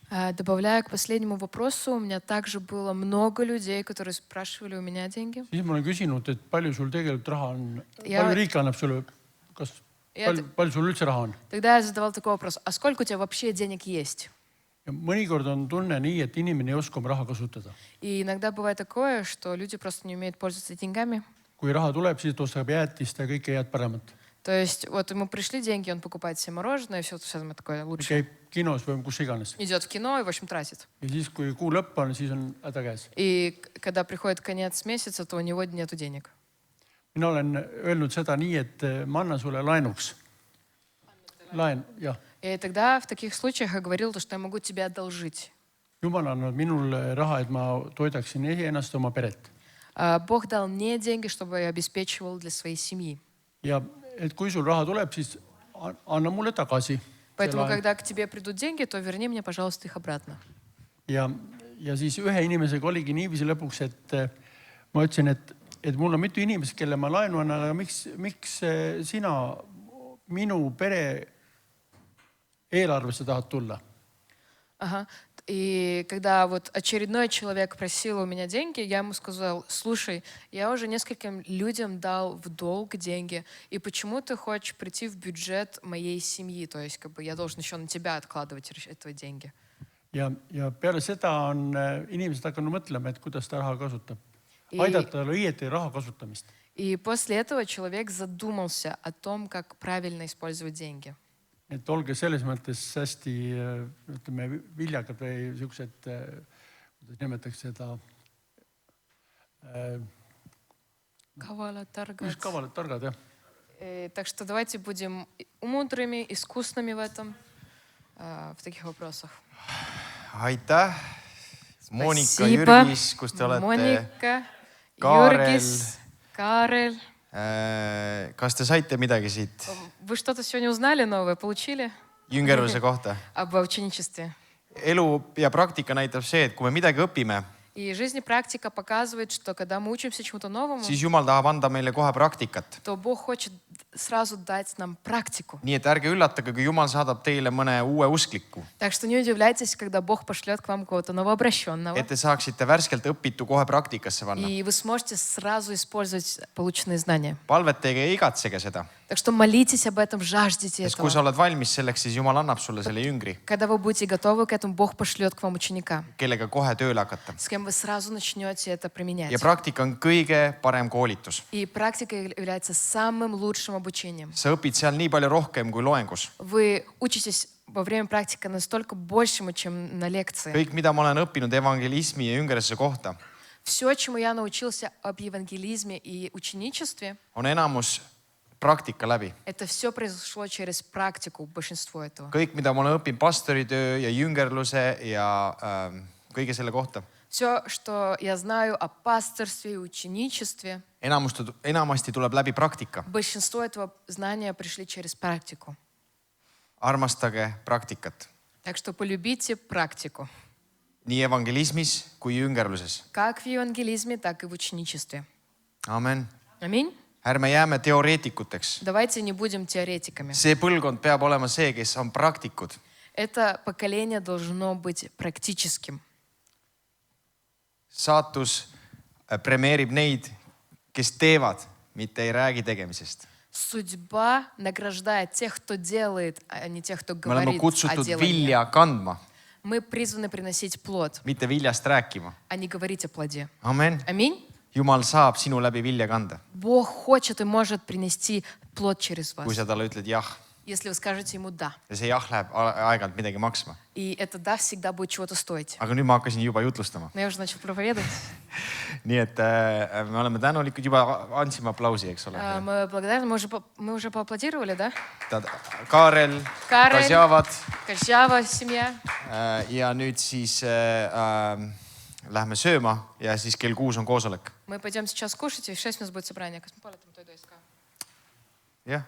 Добавляя к последнему вопросу, у меня также было много людей, которые спрашивали у меня деньги. Siis ma olen küsinud, et palju sul tegelikult raha on, Ja- palju riik annab sulle, kas palju sul üldse raha on? Тогда я задавал такой вопрос, а сколько у тебя вообще денег есть? Ja mõnikord on tunne nii, et inimene ei oska oma raha kasutada. И иногда бывает такое, что люди просто не умеют пользоваться деньгами. Kui raha tuleb, siis ta ostab jäätist ja kõike head paremat. То есть вот ему пришли деньги, он покупает себе мороженое, и все такое лучше. Käib kinos või kus iganes. Идет в кино и, в общем, тратит. Ja siis, kui kuu lõpp on, siis on häda käes. И когда приходит конец месяца, то у него нету денег. Mina olen öelnud seda nii, et ma annan sulle laenuks. Laen, jah. И тогда в таких случаях я говорил, что я могу тебе одолжить. Jumal on andnud minul raha, et ma toidaksin ennast oma peret. Бог дал мне деньги, чтобы я обеспечивал для своей семьи. Ja et kui sul raha tuleb, siis anna mulle tagasi. Поэтому, когда к тебе придут деньги, то верни мне, пожалуйста, их обратно. Ja siis ühe inimesega oligi niiviisi lõpuks, et ma ütlesin, et mul on mitu inimest, kelle ma laenu annan, aga miks sina minu pere eelarvesse tahad tulla? Ага. И когда вот очередной человек просил у меня деньги, я ему сказал, слушай, я уже нескольким людям дал в долг деньги, и почему ты хочешь прийти в бюджет моей семьи? То есть я должен еще на тебя откладывать этого деньги. Ja peale seda on inimesed hakanud mõtlema, et kuidas ta raha kasutab. Aidata talle õieti raha kasutamist. И после этого человек задумался о том, как правильно использовать деньги. Et olge selles mõttes hästi, ütleme, viljakad või siuksed, kuidas nimetaks seda, Kavalad, targad. kavalad, targad, jah. Так что давайте будем мудрыми, искусными в этом, в таких вопросах. Aitäh! Monika, Спасибо. Jürgis, kus te olete? Моника, Kaarel. Jürgis, Kaarel. Kas te saite midagi siit Вы что-то сегодня узнали новое, получили jüngerluse kohta? об ученичестве? Elu ja praktika näitab see, et kui me midagi õpime, И жизнь и практика показывает, что когда мы учимся чему-то новому, siis Jumal tahab anda meile kohe praktikat. то Бог хочет сразу дать нам практику. Nii et ärge üllatage, kui Jumal saadab teile mõne uue uskliku, Так что не удивляйтесь, когда Бог пошлет к вам кого-то новообращенного, et te saaksite värskelt õpitu kohe praktikasse panna. и вы сможете сразу использовать полученные знания. Palvetage ja igatsege seda. Так что молитесь об этом, жаждите Sest kui sa этого. oled valmis selleks, siis Jumal annab sulle selle jüngri, Когда вы будете готовы к этому, Бог пошлет к вам ученика, kellega kohe tööle hakata. с кем вы сразу начнете это применять. Ja praktika on kõige parem koolitus. И практика является самым лучшим обучением. Sa õpid seal nii palju rohkem kui loengus. Вы учитесь во время практики настолько большему, чем на лекции. Kõik, mida ma olen õppinud evangelismi ja jüngerluse kohta, Все, чему я научился об евангелизме и ученичестве, on enamus praktika läbi. это все произошло через практику, большинство этого. Kõik, mida ma olen õppinud pastoritöö ja jüngerluse ja kõige selle kohta, Все, что я знаю о пасторстве и ученичестве, enamasti tuleb läbi praktika. большинство этого знания пришли через практику. Armastage praktikat. Так что полюбите практику. nii evangelismis kui jüngerluses. Как в евангелизме, так и в ученичестве. Amen. Аминь. Ärme jääme teoreetikuteks. Давайте не будем теоретиками. See põlvkond peab olema see, kes on praktikud. Это поколение должно быть практическим. Saatus premeerib neid, kes teevad, mitte ei räägi tegemisest. Судьба награждает тех, кто делает, а не тех, кто Me oleme говорит о kutsutud делании. vilja kandma, Мы призваны приносить плод, mitte viljast rääkima. а не говорить о плоде. Amen. Аминь. Jumal saab sinu läbi vilja kanda, Бог хочет и может принести плод через вас, kui sa talle ütled jah. если вы скажете ему «да». Ja see jah läheb aeg-ajalt midagi maksma. И это «да» всегда будет чего-то стоить. Aga nüüd ma hakkasin juba jutlustama. Но я уже начал проповедовать. Nii et me oleme tänulikud, juba andsime aplausi, eks ole. Мы благодарны, мы уже поаплодировали, да? Kaarel, Kaarel. Kasjavad. Кожава, семья. Ja nüüd siis lähme sööma ja siis kell 6 on koosolek. Мы пойдем сейчас кушать, и в 6 у нас будет собрание. Jah.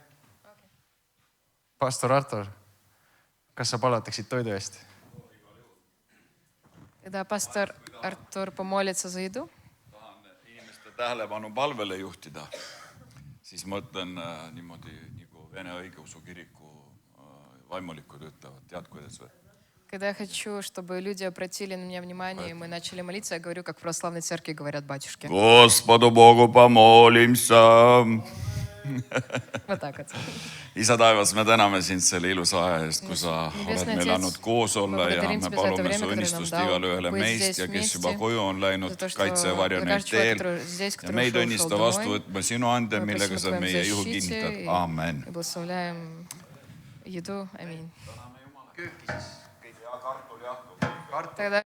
Pastor Artur, kas sa palvetaksid toidu eest? Когда пастор Артур помолится за еду, Tahan inimeste tähelepanu palvele juhtida, siis ma ütlen niimoodi, nagu Vene õigeusu kiriku vaimulikud ütlevad. Tead, kuidas või? когда я хочу, чтобы люди обратили на меня внимание, и мы начали молиться, я говорю, как в православной церкви говорят батюшки. Господу Bogu помолимся. Вот так вот. Isa taevas, me täname sind selle ilusa aja eest, kui sa oled meil andnud koos olla ja me palume su õnnistust igale ühele meist ja kes juba koju on läinud, kaitse varja neid teel ja meid õnnista vastu võtma sinu ande, millega sa meie juhu kinnitad. Amen. И благословляем еду. Аминь. Тогда